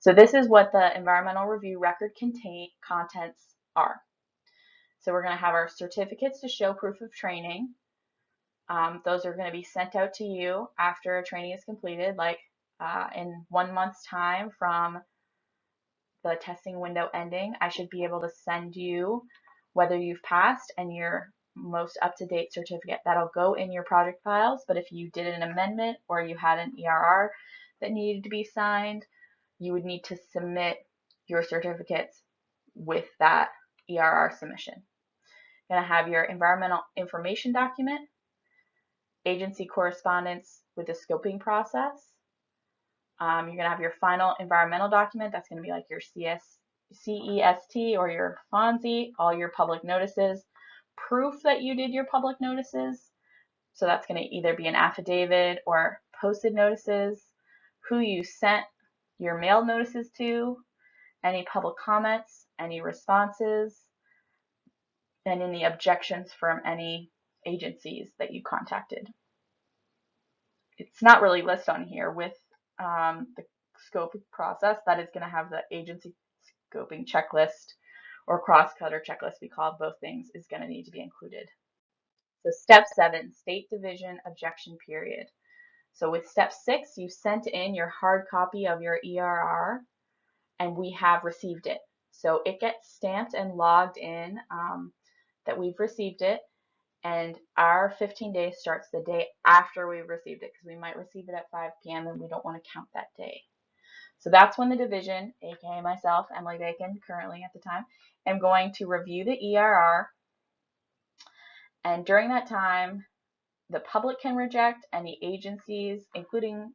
So this is what the environmental review record contents are. So we're going to have our certificates to show proof of training. Those are going to be sent out to you after a training is completed, like in 1 month's time from the testing window ending. I should be able to send you whether you've passed and your most up-to-date certificate. That'll go in your project files, but if you did an amendment or you had an ERR that needed to be signed, you would need to submit your certificates with that ERR submission. You're going to have your environmental information document, agency correspondence with the scoping process. You're going to have your final environmental document. That's going to be like your CEST or your FONSI, all your public notices, proof that you did your public notices, So that's going to either be an affidavit or posted notices, who you sent your mail notices to, any public comments, any responses, and any objections from any agencies that you contacted. It's not really listed on here with the scoping process. That is going to have the agency scoping checklist or cross-cutter checklist, we call it, both things, is going to need to be included. So step 7, state division objection period. So with step 6, you sent in your hard copy of your ERR and we have received it. So it gets stamped and logged in that we've received it, and our 15 days starts the day after we've received it, because we might receive it at 5 p.m. and we don't want to count that day. So that's when the division, aka myself, Emily Bacon, currently at the time, am going to review the ERR, and during that time, the public can reject, any agencies, including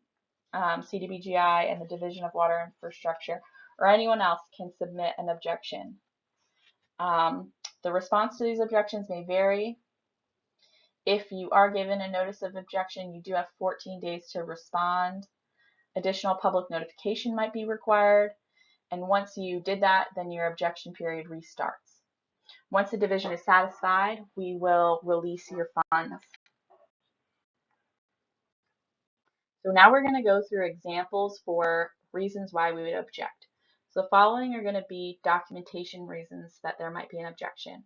CDBG-I and the Division of Water Infrastructure, or anyone else can submit an objection. The response to these objections may vary. If you are given a notice of objection, you do have 14 days to respond. Additional public notification might be required, and once you did that, then your objection period restarts. Once the division is satisfied, we will release your funds. So now we're going to go through examples for reasons why we would object. So the following are going to be documentation reasons that there might be an objection.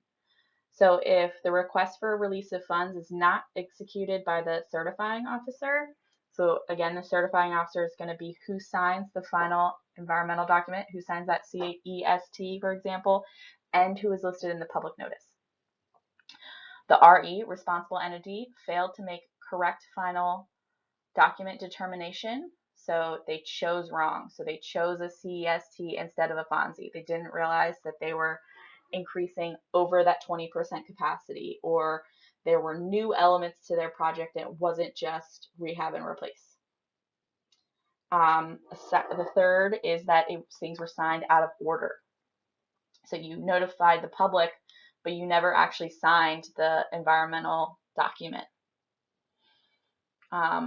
So if the request for a release of funds is not executed by the certifying officer, so again, the certifying officer is going to be who signs the final environmental document, who signs that CEST, for example, and who is listed in the public notice. The RE, responsible entity, failed to make correct final document determination, so they chose wrong. So they chose a CEST instead of a FONSI. They didn't realize that they were increasing over that 20% capacity, or there were new elements to their project and it wasn't just rehab and replace. The third is that things were signed out of order. So you notified the public, but you never actually signed the environmental document.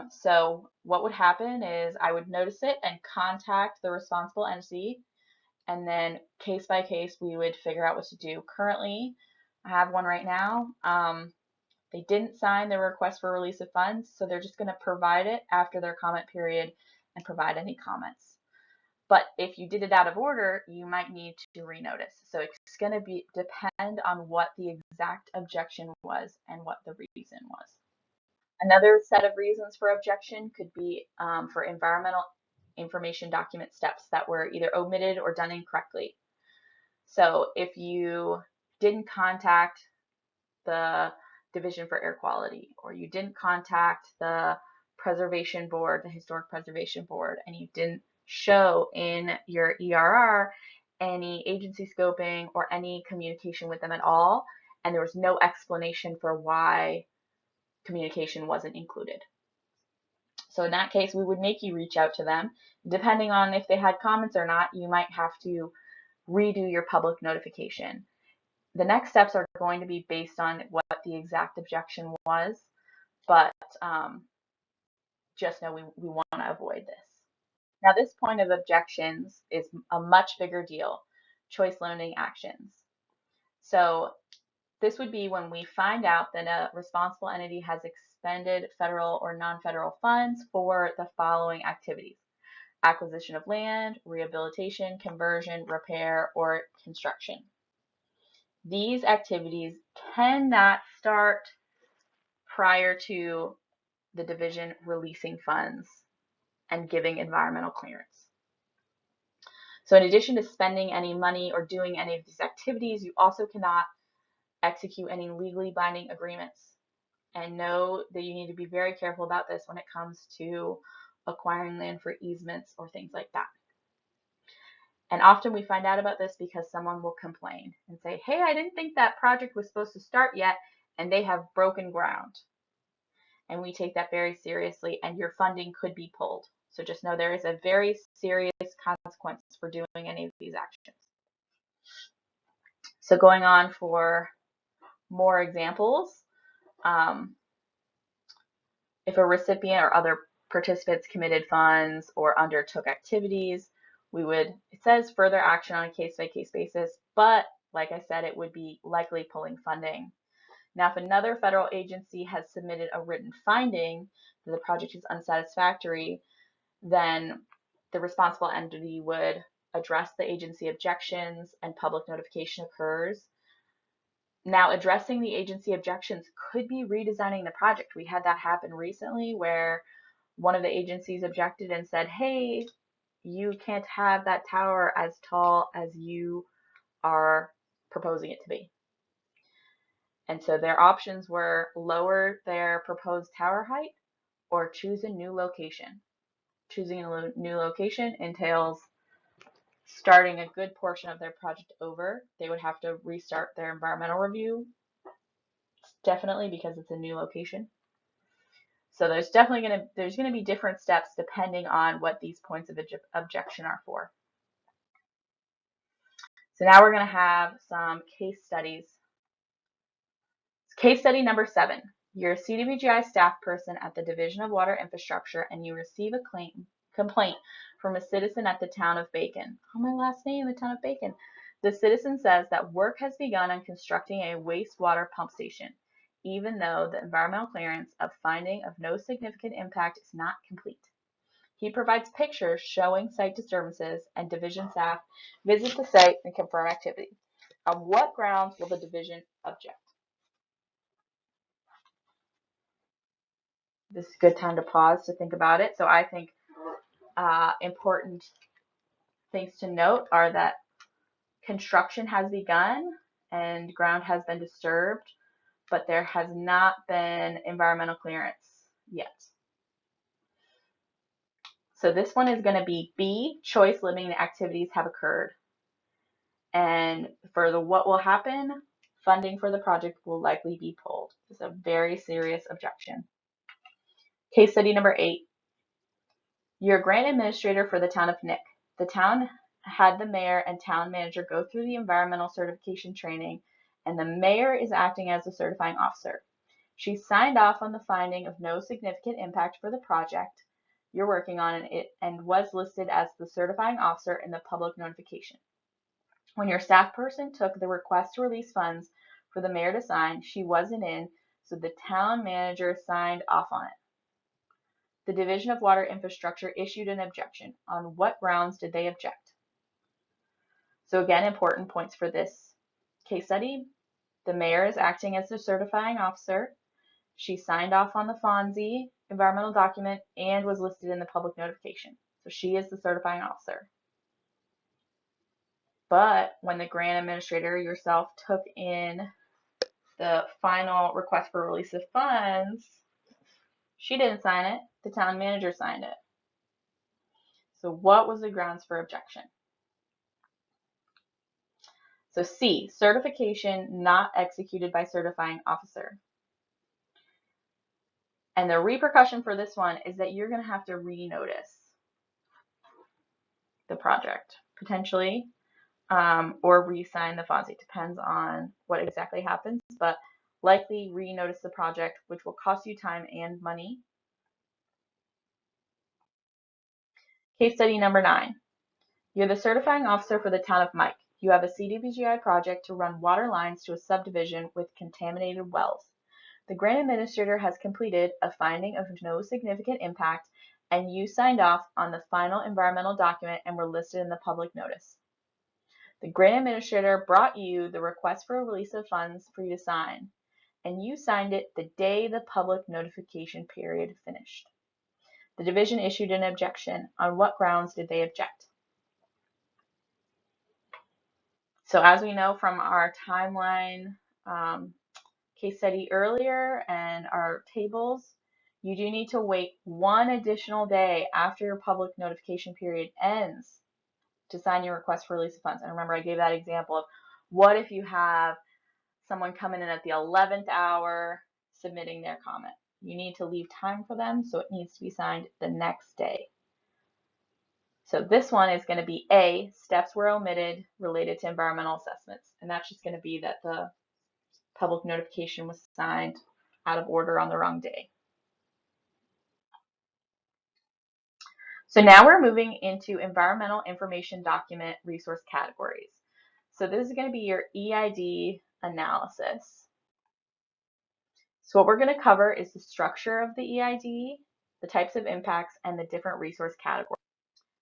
So what would happen is I would notice it and contact the responsible entity, and then case by case we would figure out what to do. Currently, I have one right now. They didn't sign the request for release of funds, so they're just going to provide it after their comment period and provide any comments. But if you did it out of order, you might need to renotice. So it's going to depend on what the exact objection was and what the reason was. Another set of reasons for objection could be for environmental information document steps that were either omitted or done incorrectly. So if you didn't contact the Division for Air Quality, or you didn't contact the Preservation Board, the Historic Preservation Board, and you didn't show in your ERR any agency scoping or any communication with them at all, and there was no explanation for why communication wasn't included. So in that case, we would make you reach out to them. Depending on if they had comments or not, you might have to redo your public notification. The next steps are going to be based on what the exact objection was, but just know we want to avoid this. Now, this point of objections is a much bigger deal, choice limiting actions. So this would be when we find out that a responsible entity has expended federal or non-federal funds for the following activities: acquisition of land, rehabilitation, conversion, repair, or construction. These activities cannot start prior to the division releasing funds and giving environmental clearance. So in addition to spending any money or doing any of these activities, you also cannot execute any legally binding agreements. And know that you need to be very careful about this when it comes to acquiring land for easements or things like that. And often we find out about this because someone will complain and say, hey, I didn't think that project was supposed to start yet, and they have broken ground. And we take that very seriously, and your funding could be pulled. So just know there is a very serious consequence for doing any of these actions. So going on for more examples, If a recipient or other participants committed funds or undertook activities, it says further action on a case-by-case basis, but like I said, it would be likely pulling funding. Now, if another federal agency has submitted a written finding that the project is unsatisfactory, then the responsible entity would address the agency objections and public notification occurs. Now, addressing the agency objections could be redesigning the project. We had that happen recently where one of the agencies objected and said, hey, you can't have that tower as tall as you are proposing it to be. And so their options were lower their proposed tower height or choose a new location. Choosing a new location entails starting a good portion of their project over. They would have to restart their environmental review, definitely, because it's a new location. So there's going to be different steps depending on what these points of objection are for. So now we're going to have some case studies. Case study number 7. You're a CDBG-I staff person at the Division of Water Infrastructure and you receive a complaint from a citizen at the town of Bacon. Oh, my last name, the town of Bacon. The citizen says that work has begun on constructing a wastewater pump station, even though the environmental clearance of finding of no significant impact is not complete. He provides pictures showing site disturbances, and division staff visit the site and confirm activity. On what grounds will the division object? This is a good time to pause to think about it. So I think important things to note are that construction has begun and ground has been disturbed, but there has not been environmental clearance yet. So this one is going to be B, choice limiting activities have occurred. And for the what will happen, funding for the project will likely be pulled. It's a very serious objection. Case study number 8. You're a grant administrator for the town of Nick. The town had the mayor and town manager go through the environmental certification training, and the mayor is acting as the certifying officer. She signed off on the finding of no significant impact for the project you're working on and was listed as the certifying officer in the public notification. When your staff person took the request to release funds for the mayor to sign, she wasn't in, so the town manager signed off on it. The Division of Water Infrastructure issued an objection. On what grounds did they object? So again, important points for this case study. The mayor is acting as the certifying officer. She signed off on the FONSI environmental document and was listed in the public notification. So she is the certifying officer. But when the grant administrator yourself took in the final request for release of funds, she didn't sign it. The town manager signed it. So what was the grounds for objection? So C, certification not executed by certifying officer. And the repercussion for this one is that you're going to have to renotice the project, potentially, or re-sign the FONSI. Depends on what exactly happens, but likely renotice the project, which will cost you time and money. Case study number 9. You're the certifying officer for the town of Mike. You have a CDBG-I project to run water lines to a subdivision with contaminated wells. The grant administrator has completed a finding of no significant impact, and you signed off on the final environmental document and were listed in the public notice. The grant administrator brought you the request for a release of funds for you to sign, and you signed it the day the public notification period finished. The division issued an objection. On what grounds did they object? So as we know from our timeline case study earlier and our tables, you do need to wait one additional day after your public notification period ends to sign your request for release of funds. And remember, I gave that example of what if you have someone coming in at the 11th hour submitting their comment. You need to leave time for them, so it needs to be signed the next day. So this one is going to be A, steps were omitted related to environmental assessments. And that's just going to be that the public notification was signed out of order on the wrong day. So now we're moving into environmental information document resource categories. So this is going to be your EID analysis. So what we're going to cover is the structure of the EID, the types of impacts, and the different resource categories.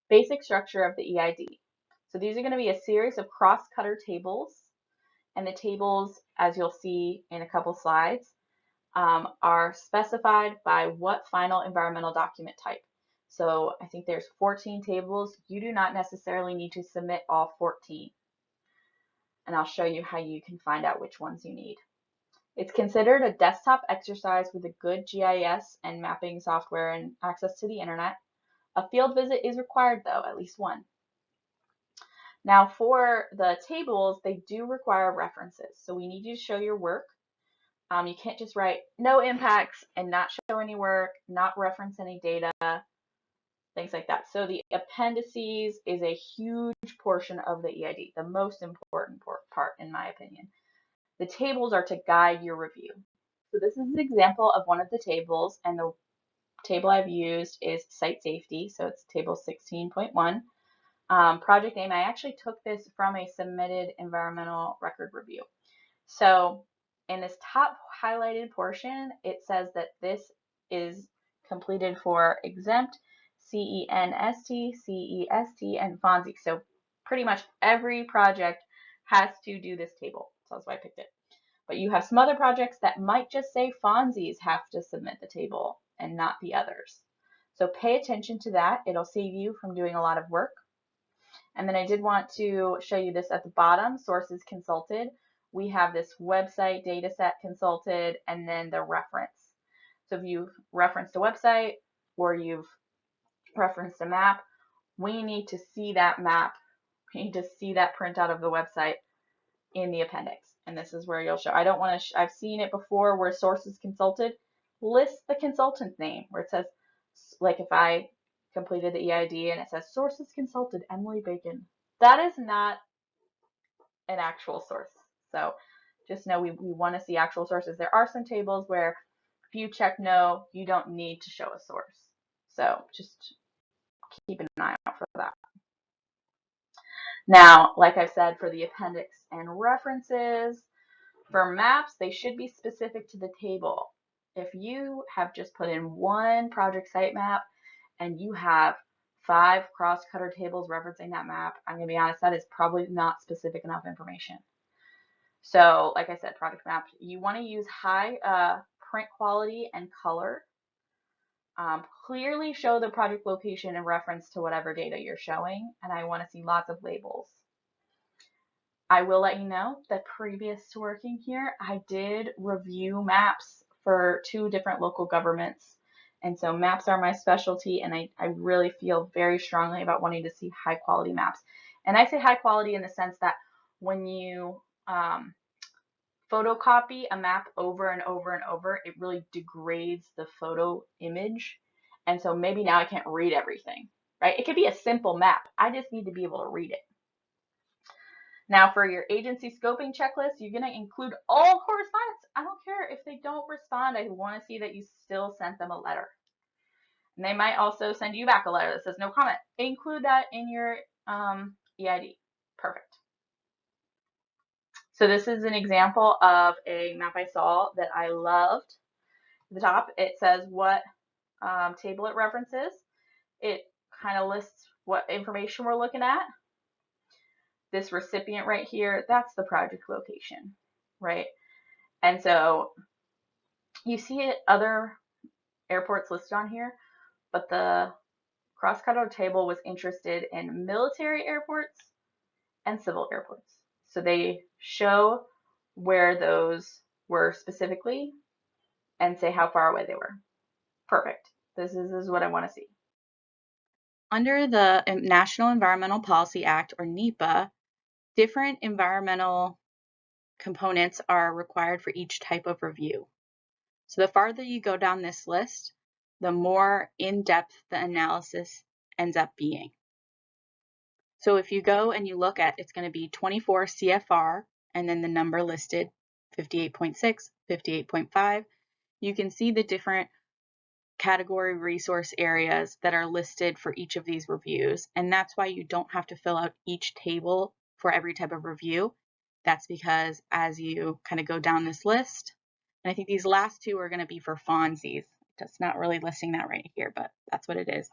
Basic structure of the EID. So these are going to be a series of cross-cutter tables, and the tables, as you'll see in a couple slides, are specified by what final environmental document type. So I think there's 14 tables. You do not necessarily need to submit all 14. And I'll show you how you can find out which ones you need. It's considered a desktop exercise with a good GIS and mapping software and access to the internet. A field visit is required though, at least one. Now for the tables, they do require references. So we need you to show your work. You can't just write no impacts and not show any work, not reference any data, things like that. So the appendices is a huge portion of the EID, the most important part in my opinion. The tables are to guide your review. So this is an example of one of the tables, and the table I've used is site safety, so it's table 16.1. Project name, I actually took this from a submitted environmental record review. So in this top highlighted portion, it says that this is completed for exempt, CENST, CEST, and FONSI. So pretty much every project has to do this table. So that's why I picked it. But you have some other projects that might just say FONSIs have to submit the table and not the others. So pay attention to that. It'll save you from doing a lot of work. And then I did want to show you this at the bottom, sources consulted. We have this website data set consulted and then the reference. So if you've referenced a website or you've referenced a map, we need to see that map. We need to see that printout of the website in the appendix. And this is where you'll show. I don't want to, I've seen it before where sources consulted list the consultant's name where it says, like if I completed the EID and it says sources consulted Emily Bacon. That is not an actual source. So just know we want to see actual sources. There are some tables where if you check no, you don't need to show a source. So just keep an eye out for that. Now, like I said, for the appendix and references, for maps, they should be specific to the table. If you have just put in one project site map and you have 5 cross-cutter tables referencing that map, I'm going to be honest, that is probably not specific enough information. So, like I said, project maps, you want to use high print quality and color. Clearly show the project location in reference to whatever data you're showing, and I want to see lots of labels. I will let you know that previous to working here, I did review maps for 2 different local governments. And so maps are my specialty, and I really feel very strongly about wanting to see high quality maps. And I say high quality in the sense that when you photocopy a map over and over and over, it really degrades the photo image. And so maybe now I can't read everything, right? It could be a simple map. I just need to be able to read it. Now for your agency scoping checklist, you're going to include all correspondence. I don't care if they don't respond. I want to see that you still sent them a letter. And they might also send you back a letter that says no comment. Include that in your EID. Perfect. So this is an example of a map I saw that I loved. At the top, it says what table it references. It kind of lists what information we're looking at. This recipient right here, that's the project location, right? And so you see other airports listed on here, but the cross-cutter table was interested in military airports and civil airports. So they show where those were specifically and say how far away they were. Perfect. This is what I want to see. Under the National Environmental Policy Act, or NEPA, different environmental components are required for each type of review. So the farther you go down this list, the more in-depth the analysis ends up being. So if you go and you look at, it's going to be 24 CFR and then the number listed, 58.6, 58.5, you can see the different category resource areas that are listed for each of these reviews. And that's why you don't have to fill out each table for every type of review. That's because as you kind of go down this list, and I think these last two are going to be for Fonzies. It's not really listing that right here, but that's what it is.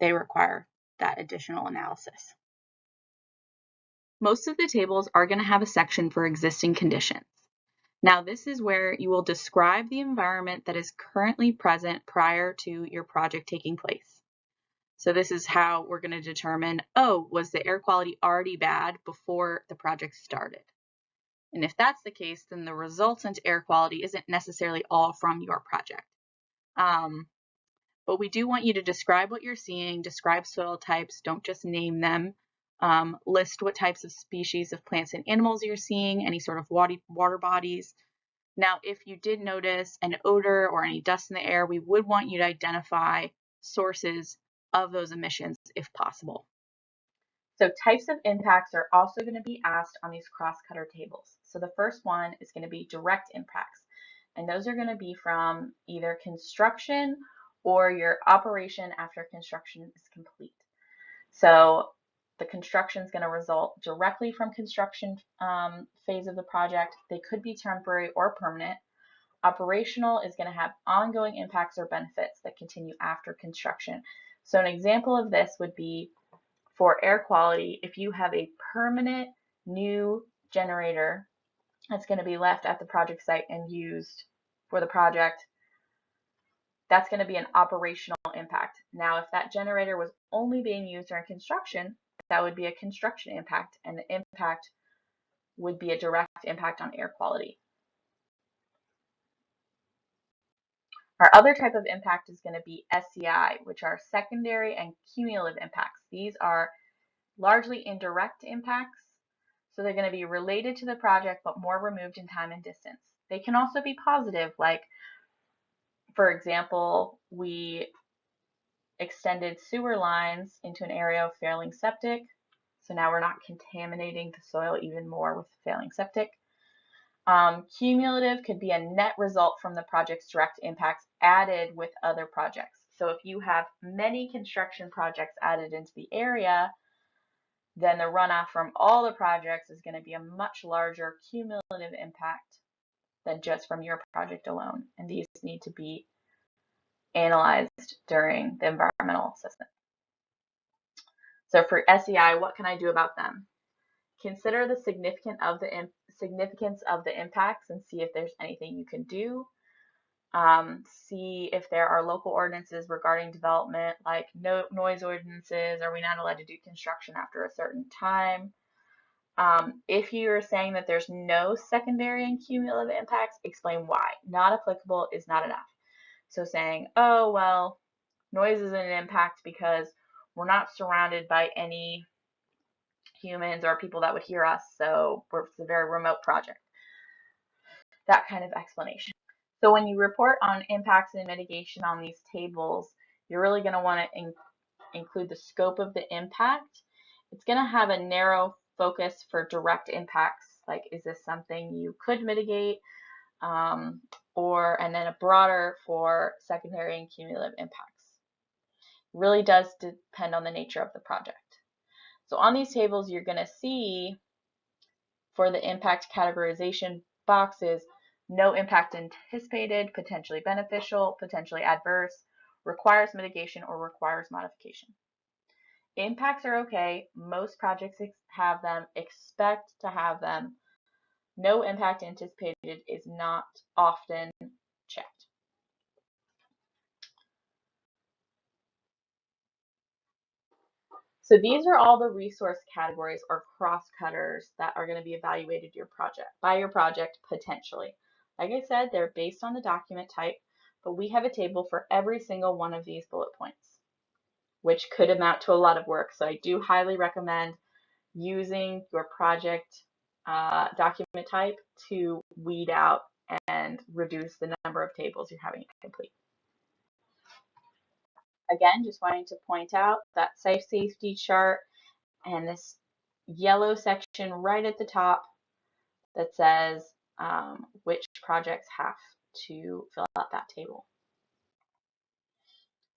They require that additional analysis. Most of the tables are going to have a section for existing conditions. Now, this is where you will describe the environment that is currently present prior to your project taking place. So this is how we're going to determine, oh, was the air quality already bad before the project started? And if that's the case, then the resultant air quality isn't necessarily all from your project. But we do want you to describe what you're seeing, describe soil types, don't just name them. List what types of species of plants and animals you're seeing, any sort of water bodies. Now, if you did notice an odor or any dust in the air, we would want you to identify sources of those emissions if possible. So types of impacts are also going to be asked on these cross-cutter tables. So the first one is going to be direct impacts. And those are going to be from either construction or your operation after construction is complete. So the construction is going to result directly from construction phase of the project. They could be temporary or permanent. Operational is going to have ongoing impacts or benefits that continue after construction. So an example of this would be for air quality, if you have a permanent new generator that's going to be left at the project site and used for the project, that's going to be an operational impact. Now, if that generator was only being used during construction, that would be a construction impact, and the impact would be a direct impact on air quality. Our other type of impact is going to be SCI, which are secondary and cumulative impacts. These are largely indirect impacts, so they're going to be related to the project but more removed in time and distance. They can also be positive, like, for example, we extended sewer lines into an area of failing septic, so now we're not contaminating the soil even more with failing septic. Cumulative could be a net result from the project's direct impacts added with other projects. So if you have many construction projects added into the area, then the runoff from all the projects is going to be a much larger cumulative impact than just from your project alone. And these need to be analyzed during the environmental assessment. So for SEI, what can I do about them? Consider the significance of the impacts and see if there's anything you can do. See if there are local ordinances regarding development, like noise ordinances. Are we not allowed to do construction after a certain time? If you're saying that there's no secondary and cumulative impacts, explain why. Not applicable is not enough. So saying, oh, well, noise is an impact because we're not surrounded by any humans or people that would hear us, so it's a very remote project. That kind of explanation. So when you report on impacts and mitigation on these tables, you're really going to want to include the scope of the impact. It's going to have a narrow focus for direct impacts, like is this something you could mitigate, and then a broader for secondary and cumulative impacts. It really does depend on the nature of the project. So on these tables, you're going to see for the impact categorization boxes, no impact anticipated, potentially beneficial, potentially adverse, requires mitigation, or requires modification. Impacts are okay. Most projects have them, expect to have them. No impact anticipated is not often checked. So these are all the resource categories or cross-cutters that are going to be evaluated by your project potentially. Like I said, they're based on the document type, but we have a table for every single one of these bullet points, which could amount to a lot of work. So I do highly recommend using your project document type to weed out and reduce the number of tables you're having to complete. Again, just wanting to point out that safety chart and this yellow section right at the top that says which projects have to fill out that table.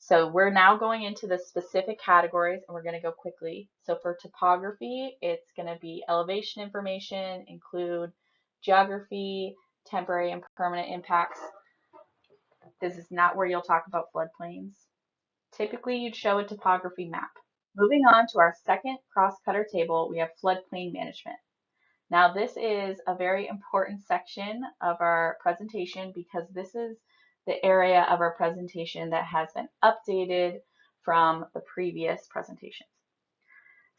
So we're now going into the specific categories, and we're going to go quickly. So for topography, it's going to be elevation information, include geography, temporary and permanent impacts. This is not where you'll talk about floodplains. Typically, you'd show a topography map. Moving on to our second cross-cutter table, we have floodplain management. Now, this is a very important section of our presentation because this is the area of our presentation that has been updated from the previous presentations.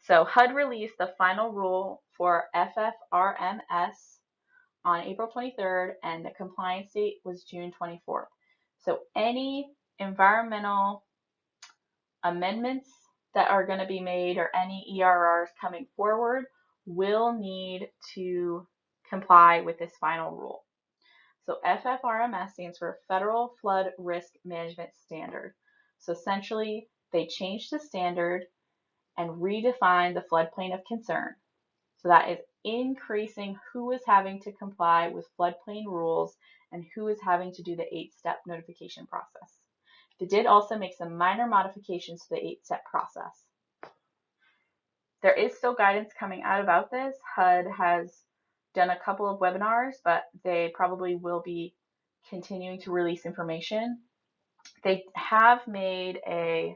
So HUD released the final rule for FFRMS on April 23rd, and the compliance date was June 24th. So any environmental amendments that are going to be made or any ERRs coming forward will need to comply with this final rule. So FFRMS stands for Federal Flood Risk Management Standard. So essentially, they changed the standard and redefined the floodplain of concern. So that is increasing who is having to comply with floodplain rules and who is having to do the 8-step notification process. They did also make some minor modifications to the 8-step process. There is still guidance coming out about this. HUD has done a couple of webinars, but they probably will be continuing to release information. They have made a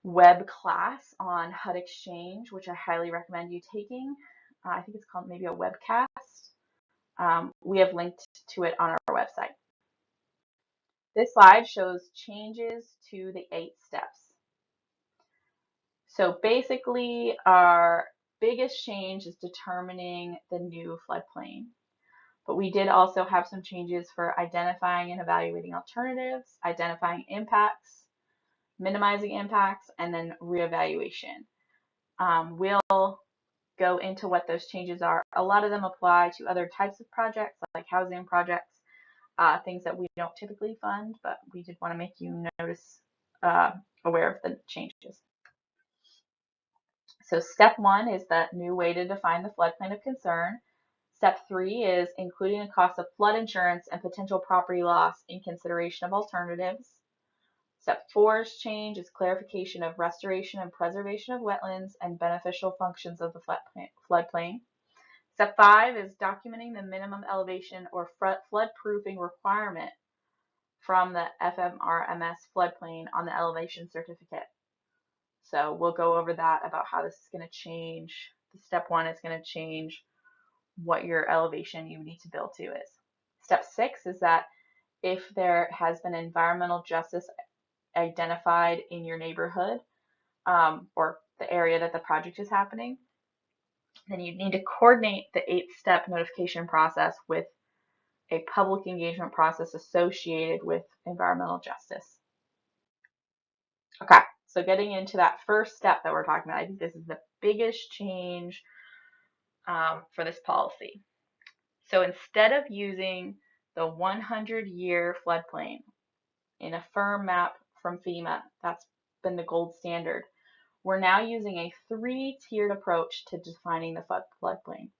web class on HUD Exchange, which I highly recommend you taking. I think it's called maybe a webcast. We have linked to it on our website. This slide shows changes to the 8 steps. So basically, our biggest change is determining the new floodplain. But we did also have some changes for identifying and evaluating alternatives, identifying impacts, minimizing impacts, and then reevaluation. We'll go into what those changes are. A lot of them apply to other types of projects, like housing projects, things that we don't typically fund, but we did want to make you aware of the changes. So step 1 is that new way to define the floodplain of concern. Step 3 is including the cost of flood insurance and potential property loss in consideration of alternatives. Step 4's change is clarification of restoration and preservation of wetlands and beneficial functions of the floodplain. Step 5 is documenting the minimum elevation or floodproofing requirement from the FFRMS floodplain on the elevation certificate. So we'll go over that about how this is going to change. Step 1 is going to change what your elevation you need to build to is. Step 6 is that if there has been environmental justice identified in your neighborhood or the area that the project is happening, then you need to coordinate the 8-step notification process with a public engagement process associated with environmental justice. Okay, so getting into that first step that we're talking about, I think this is the biggest change for this policy. So instead of using the 100-year floodplain in a firm map from FEMA, that's been the gold standard, we're now using a 3-tiered approach to defining the floodplain.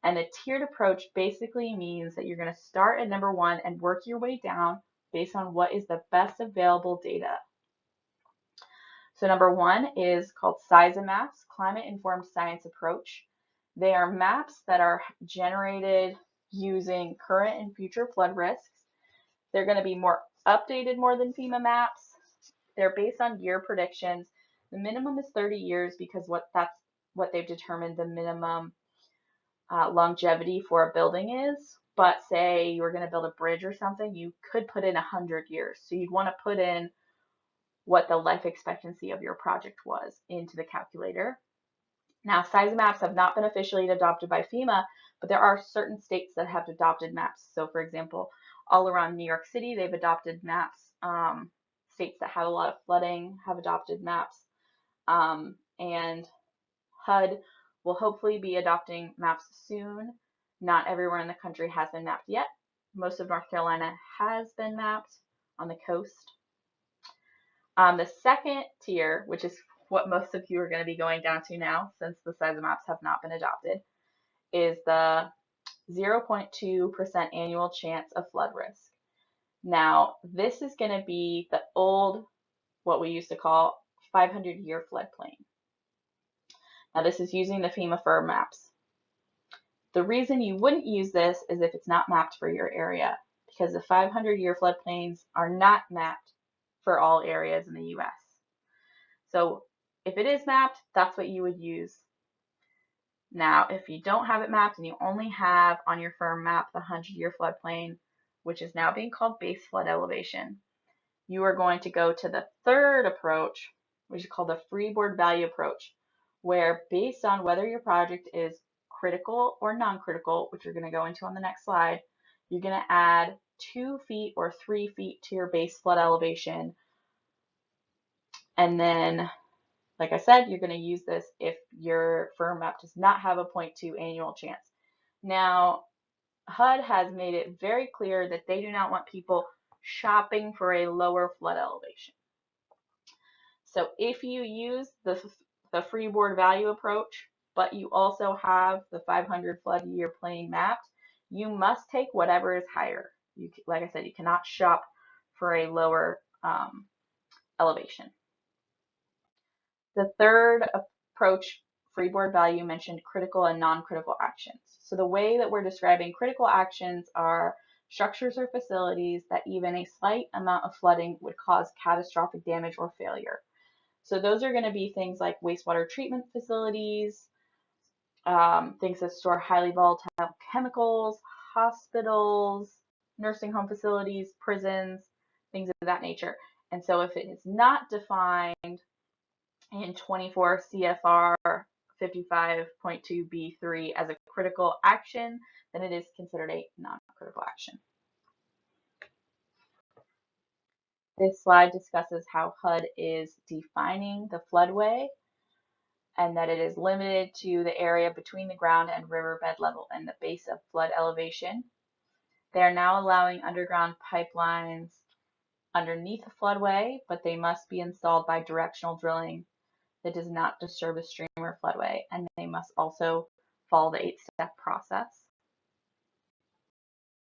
And the tiered approach basically means that you're going to start at number 1 and work your way down based on what is the best available data. So number 1 is called CISA maps, Climate Informed Science Approach. They are maps that are generated using current and future flood risks. They're going to be more updated more than FEMA maps. They're based on year predictions. The minimum is 30 years because that's what they've determined the minimum longevity for a building is. But say you were going to build a bridge or something, you could put in 100 years. So you'd want to put in what the life expectancy of your project was into the calculator. Now, CISA maps have not been officially adopted by FEMA, but there are certain states that have adopted maps. So for example, all around New York City, they've adopted maps. States that have a lot of flooding have adopted maps. And HUD will hopefully be adopting maps soon. Not everywhere in the country has been mapped yet. Most of North Carolina has been mapped on the coast. The second tier, which is what most of you are going to be going down to now since the CISA maps have not been adopted, is the 0.2% annual chance of flood risk. Now, this is going to be the old what we used to call 500-year floodplain. Now this is using the FEMA FIR maps. The reason you wouldn't use this is if it's not mapped for your area, because the 500-year floodplains are not mapped for all areas in the US. So if it is mapped, that's what you would use. Now, if you don't have it mapped and you only have on your FIR map the 100-year floodplain, which is now being called base flood elevation, you are going to go to the third approach, which is called the freeboard value approach, where based on whether your project is critical or non-critical, which we're going to go into on the next slide, you're going to add 2 feet or 3 feet to your base flood elevation. And then, like I said, you're going to use this if your FIR map does not have a 0.2 annual chance. Now, HUD has made it very clear that they do not want people shopping for a lower flood elevation. So if you use the freeboard value approach, but you also have the 500 flood year plain mapped, you must take whatever is higher. Like I said, you cannot shop for a lower elevation. The third approach, freeboard value, mentioned critical and non-critical actions. So the way that we're describing critical actions are structures or facilities that even a slight amount of flooding would cause catastrophic damage or failure. So those are going to be things like wastewater treatment facilities, things that store highly volatile chemicals, hospitals, nursing home facilities, prisons, things of that nature. And so if it is not defined in 24 CFR 55.2B3 as a critical action, then it is considered a non-critical action. This slide discusses how HUD is defining the floodway and that it is limited to the area between the ground and riverbed level and the base of flood elevation. They are now allowing underground pipelines underneath the floodway, but they must be installed by directional drilling that does not disturb a stream or floodway, and they must also follow the 8-step process.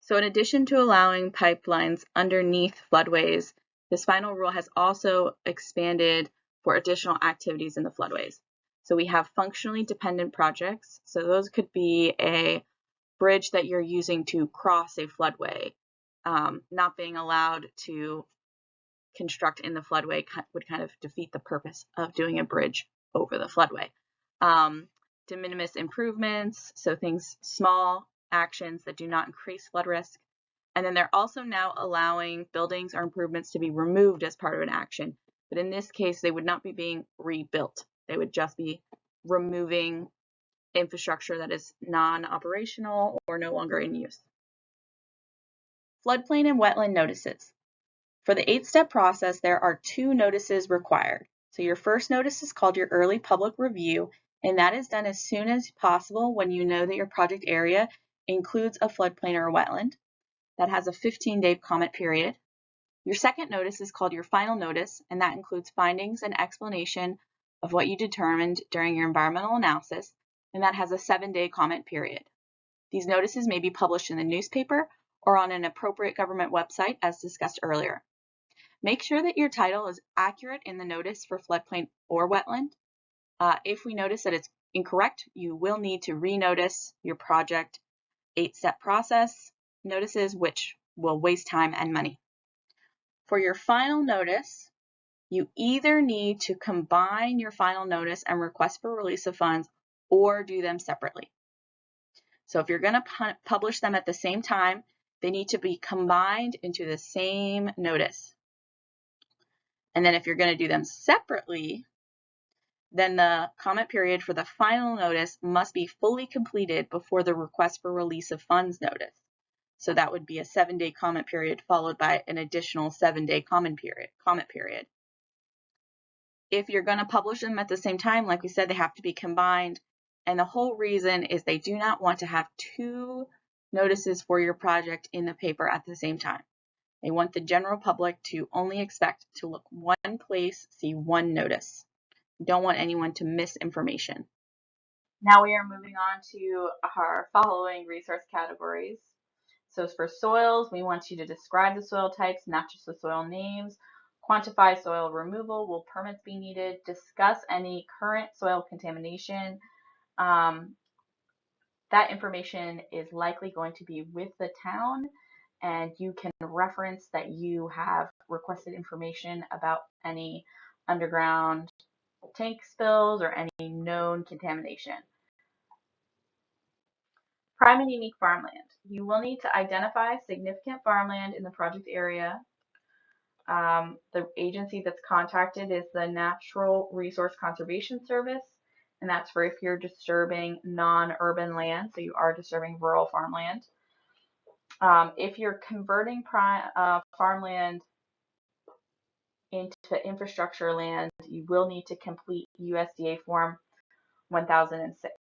So in addition to allowing pipelines underneath floodways, this final rule has also expanded for additional activities in the floodways. So we have functionally dependent projects. So those could be a bridge that you're using to cross a floodway. Not being allowed to construct in the floodway would kind of defeat the purpose of doing a bridge over the floodway. De minimis improvements, so things, small actions that do not increase flood risk. And then they're also now allowing buildings or improvements to be removed as part of an action. But in this case, they would not be being rebuilt. They would just be removing infrastructure that is non-operational or no longer in use. Floodplain and wetland notices. For the 8-step process, there are 2 notices required. So your first notice is called your early public review, and that is done as soon as possible when you know that your project area includes a floodplain or a wetland. That has a 15-day comment period. Your second notice is called your final notice, and that includes findings and explanation of what you determined during your environmental analysis, and that has a 7-day comment period. These notices may be published in the newspaper or on an appropriate government website as discussed earlier. Make sure that your title is accurate in the notice for floodplain or wetland. If we notice that it's incorrect, you will need to renotice your project 8-step process notices, which will waste time and money. For your final notice, you either need to combine your final notice and request for release of funds or do them separately. So if you're going to publish them at the same time, they need to be combined into the same notice. And then if you're going to do them separately, then the comment period for the final notice must be fully completed before the request for release of funds notice. So that would be a 7-day comment period followed by an additional 7-day comment period. If you're going to publish them at the same time, like we said, they have to be combined. And the whole reason is they do not want to have 2 notices for your project in the paper at the same time. They want the general public to only expect to look one place, see one notice. You don't want anyone to miss information. Now we are moving on to our following resource categories. So for soils, we want you to describe the soil types, not just the soil names. Quantify soil removal. Will permits be needed? Discuss any current soil contamination. That information is likely going to be with the town, and you can reference that you have requested information about any underground tank spills or any known contamination. Prime and unique farmland. You will need to identify significant farmland in the project area. The agency that's contacted is the Natural Resource Conservation Service, and that's for if you're disturbing non-urban land, so you are disturbing rural farmland. If you're converting farmland into infrastructure land, you will need to complete USDA Form 1006.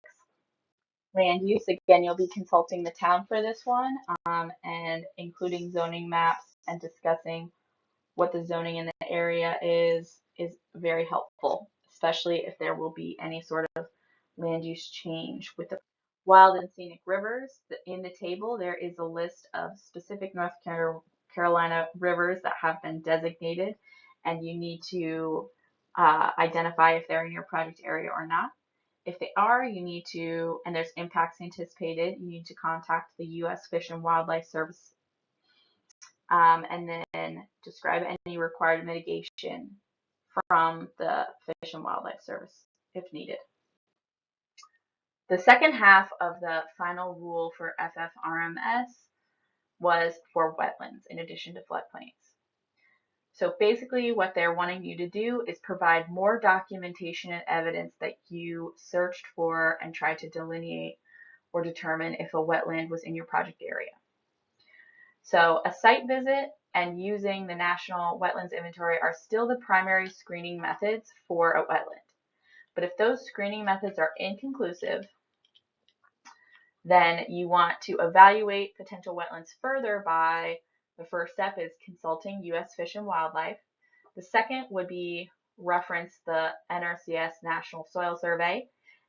Land use, again, you'll be consulting the town for this one, and including zoning maps and discussing what the zoning in the area is very helpful, especially if there will be any sort of land use change with the wild and scenic rivers. In the table, there is a list of specific North Carolina rivers that have been designated, and you need to identify if they're in your project area or not. If they are, you need to, and there's impacts anticipated, you need to contact the U.S. Fish and Wildlife Service, and then describe any required mitigation from the Fish and Wildlife Service if needed. The second half of the final rule for FFRMS was for wetlands in addition to floodplains. So basically what they're wanting you to do is provide more documentation and evidence that you searched for and tried to delineate or determine if a wetland was in your project area. So a site visit and using the National Wetlands Inventory are still the primary screening methods for a wetland. But if those screening methods are inconclusive, then you want to evaluate potential wetlands further by, the first step is consulting U.S. Fish and Wildlife. The second would be reference the NRCS National Soil Survey.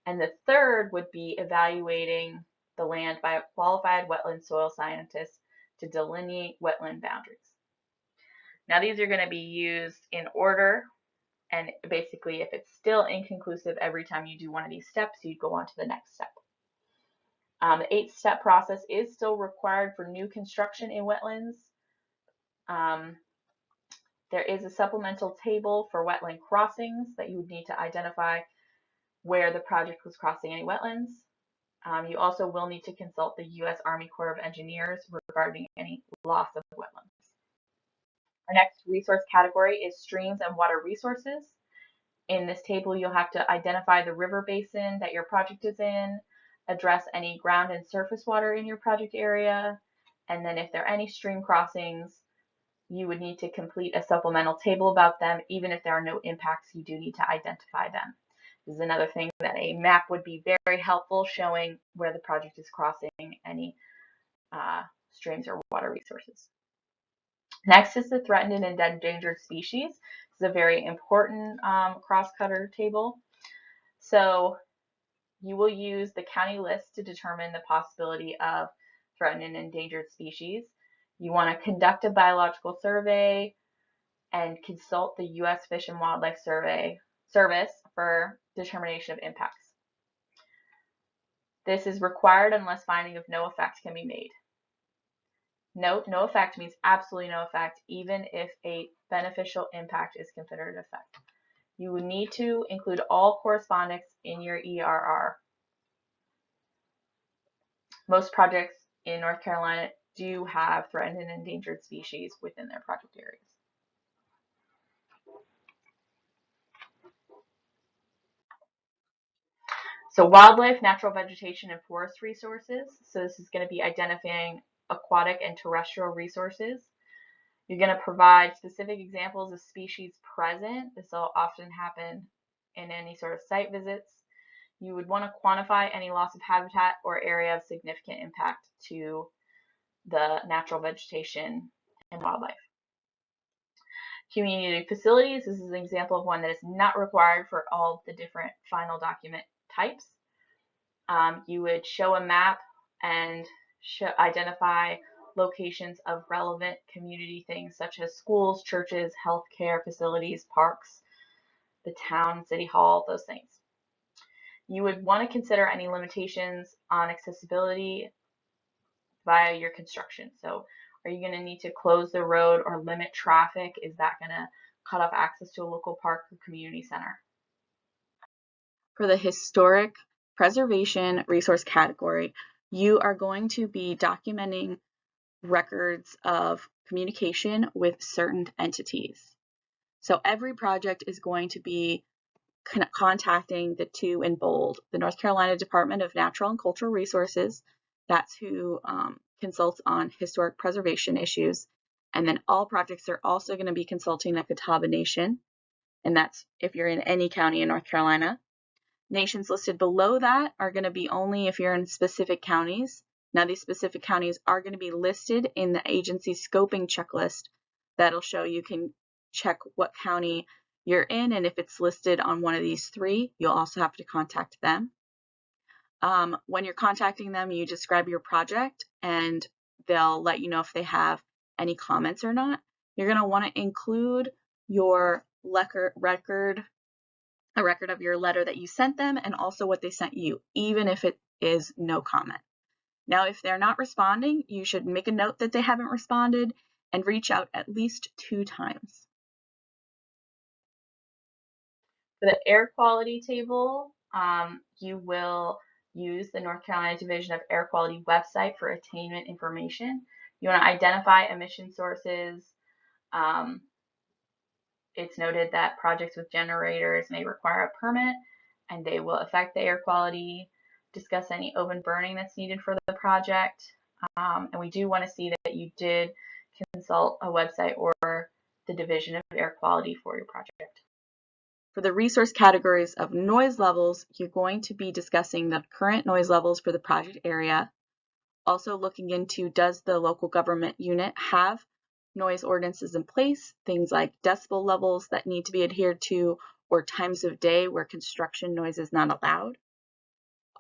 And the third would be evaluating the land by a qualified wetland soil scientist to delineate wetland boundaries. Now these are going to be used in order, and basically if it's still inconclusive every time you do one of these steps, you go on to the next step. The 8-step process is still required for new construction in wetlands. There is a supplemental table for wetland crossings that you would need to identify where the project was crossing any wetlands. You also will need to consult the U.S. Army Corps of Engineers regarding any loss of wetlands. Our next resource category is streams and water resources. In this table, you'll have to identify the river basin that your project is in, address any ground and surface water in your project area, and then if there are any stream crossings, you would need to complete a supplemental table about them. Even if there are no impacts, you do need to identify them. This is another thing that a map would be very helpful, showing where the project is crossing any streams or water resources. Next is the threatened and endangered species. This is a very important cross-cutter table. So you will use the county list to determine the possibility of threatened and endangered species. You want to conduct a biological survey and consult the U.S. Fish and Wildlife Service for determination of impacts. This is required unless finding of no effect can be made. Note, no effect means absolutely no effect, even if a beneficial impact is considered an effect. You would need to include all correspondence in your ERR. Most projects in North Carolina do have threatened and endangered species within their project areas. So wildlife, natural vegetation, and forest resources. So this is going to be identifying aquatic and terrestrial resources. You're going to provide specific examples of species present. This will often happen in any sort of site visits. You would want to quantify any loss of habitat or area of significant impact to the natural vegetation and wildlife. Community facilities. This is an example of one that is not required for all the different final document types. You would show a map and identify locations of relevant community things such as schools, churches, healthcare facilities, parks, the town, city hall, those things. You would want to consider any limitations on accessibility via your construction. So are you going to need to close the road or limit traffic? Is that going to cut off access to a local park or community center? For the historic preservation resource category, you are going to be documenting records of communication with certain entities. So every project is going to be contacting the two in bold, the North Carolina Department of Natural and Cultural Resources. That's who consults on historic preservation issues. And then all projects are also going to be consulting the Catawba Nation. And that's if you're in any county in North Carolina. Nations listed below that are going to be only if you're in specific counties. Now, these specific counties are going to be listed in the agency scoping checklist. That'll show you can check what county you're in, and if it's listed on one of these three, you'll also have to contact them. When you're contacting them, you describe your project, and they'll let you know if they have any comments or not. You're going to want to include your a record of your letter that you sent them and also what they sent you, even if it is no comment. Now, if they're not responding, you should make a note that they haven't responded and reach out at least 2 times. For the air quality table, you will use the North Carolina Division of Air Quality website for attainment information. You want to identify emission sources. It's noted that projects with generators may require a permit and they will affect the air quality. Discuss any open burning that's needed for the project. And we do want to see that you did consult a website or the Division of Air Quality for your project. For the resource categories of noise levels, you're going to be discussing the current noise levels for the project area. Also looking into, does the local government unit have noise ordinances in place, things like decibel levels that need to be adhered to, or times of day where construction noise is not allowed.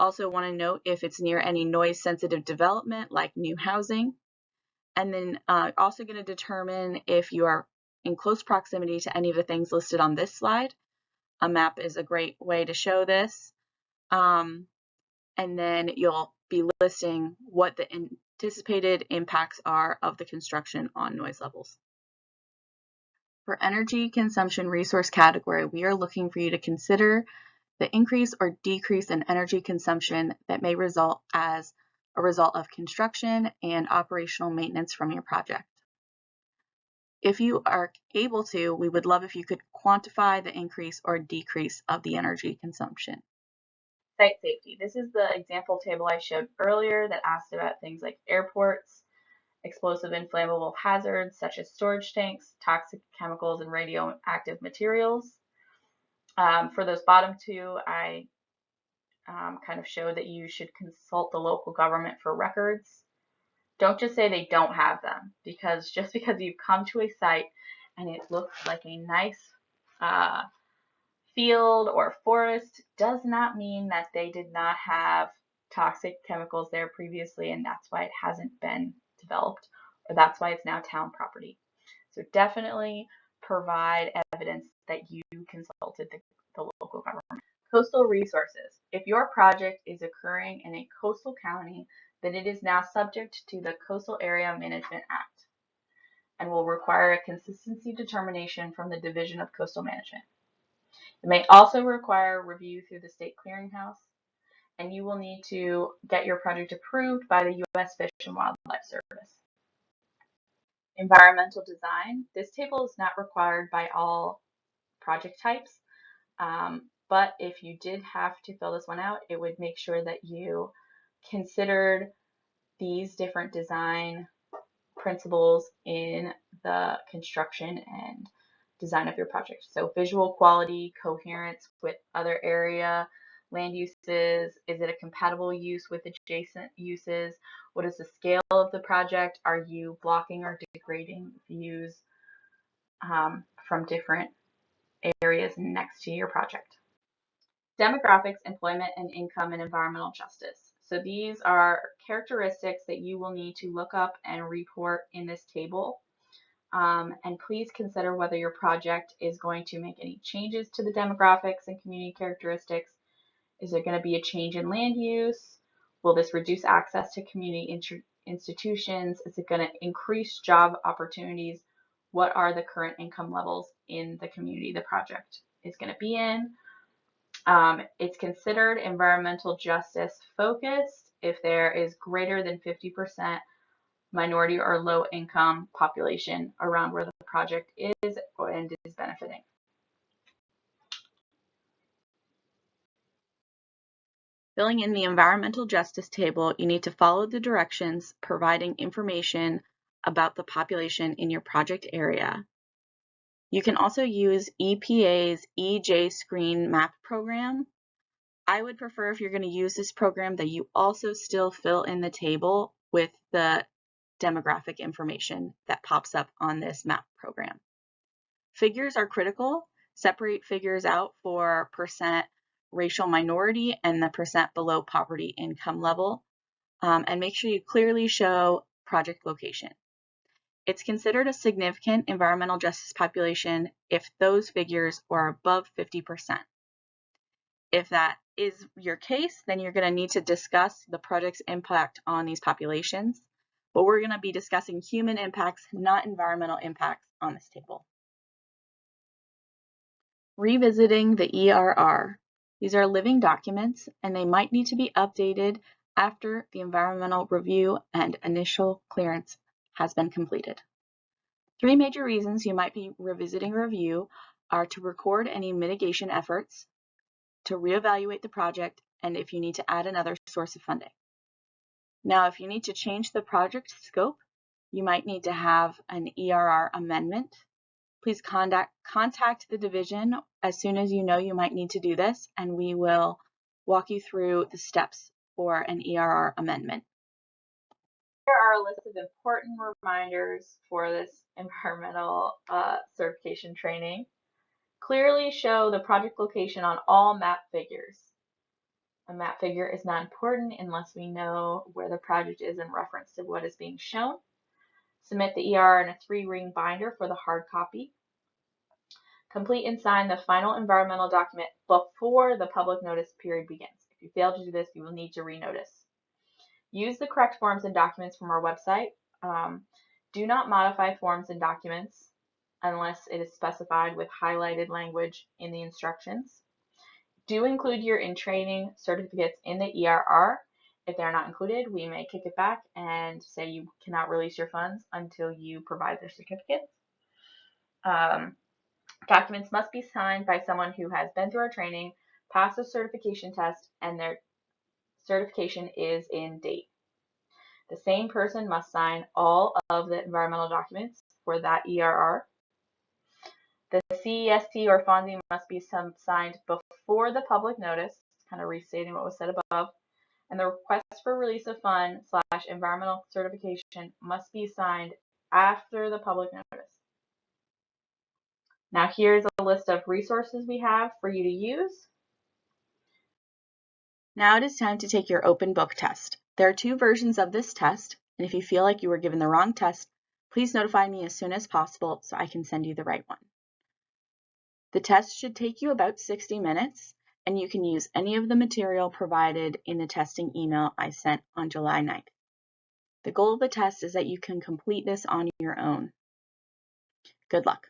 Also want to note if it's near any noise sensitive development like new housing. And then also going to determine if you are in close proximity to any of the things listed on this slide. A map is a great way to show this. And then you'll be listing what the anticipated impacts are of the construction on noise levels. For energy consumption resource category, we are looking for you to consider the increase or decrease in energy consumption that may result as a result of construction and operational maintenance from your project. If you are able to, we would love if you could quantify the increase or decrease of the energy consumption. Site safety. This is the example table I showed earlier that asked about things like airports, explosive and flammable hazards such as storage tanks, toxic chemicals, and radioactive materials. For those bottom two, I kind of showed that you should consult the local government for records. Don't just say they don't have them, because just because you've come to a site and it looks like a nice field or forest does not mean that they did not have toxic chemicals there previously, and that's why it hasn't been developed, or that's why it's now town property. So definitely provide evidence that you consulted the local government. Coastal resources. If your project is occurring in a coastal county, then it is now subject to the Coastal Area Management Act and will require a consistency determination from the Division of Coastal Management. It may also require review through the state clearinghouse, and you will need to get your project approved by the U.S. Fish and Wildlife Service. Environmental design. This table is not required by all project types, but if you did have to fill this one out, it would make sure that you considered these different design principles in the construction and design of your project. So visual quality, coherence with other area, land uses, is it a compatible use with adjacent uses? What is the scale of the project? Are you blocking or degrading views from different areas next to your project? Demographics, employment, and income and environmental justice. So these are characteristics that you will need to look up and report in this table. And please consider whether your project is going to make any changes to the demographics and community characteristics. Is there going to be a change in land use? Will this reduce access to community institutions? Is it going to increase job opportunities? What are the current income levels in the community the project is going to be in? It's considered environmental justice focused if there is greater than 50% minority or low income population around where the project is and is benefiting. Filling in the environmental justice table, you need to follow the directions providing information about the population in your project area. You can also use EPA's EJ Screen Map program. I would prefer, if you're going to use this program, that you also still fill in the table with the demographic information that pops up on this map program. Figures are critical. Separate figures out for percent racial minority and the percent below poverty income level, and make sure you clearly show project location. It's considered a significant environmental justice population if those figures are above 50%. If that is your case, then you're going to need to discuss the project's impact on these populations, but we're going to be discussing human impacts, not environmental impacts, on this table. Revisiting the ERR. These are living documents, and they might need to be updated after the environmental review and initial clearance has been completed. 3 major reasons you might be revisiting a review are to record any mitigation efforts, to reevaluate the project, and if you need to add another source of funding. Now, if you need to change the project scope, you might need to have an ERR amendment. Please contact the division as soon as you know you might need to do this, and we will walk you through the steps for an ERR amendment. Here are a list of important reminders for this environmental certification training. Clearly show the project location on all map figures. A map figure is not important unless we know where the project is in reference to what is being shown. Submit the ERR in a 3-ring binder for the hard copy. Complete and sign the final environmental document before the public notice period begins. If you fail to do this, you will need to renotice. Use the correct forms and documents from our website. Do not modify forms and documents unless it is specified with highlighted language in the instructions. Do include your in-training certificates in the ERR. If they're not included, we may kick it back and say you cannot release your funds until you provide the certificates. Documents must be signed by someone who has been through our training, passed a certification test, and their certification is in date. The same person must sign all of the environmental documents for that ERR. The CEST or FONSI must be signed before the public notice, kind of restating what was said above, and the request for release of fund / environmental certification must be signed after the public notice. Now here's a list of resources we have for you to use. Now it is time to take your open book test. There are 2 versions of this test, and if you feel like you were given the wrong test, please notify me as soon as possible so I can send you the right one. The test should take you about 60 minutes, and you can use any of the material provided in the testing email I sent on July 9th. The goal of the test is that you can complete this on your own. Good luck.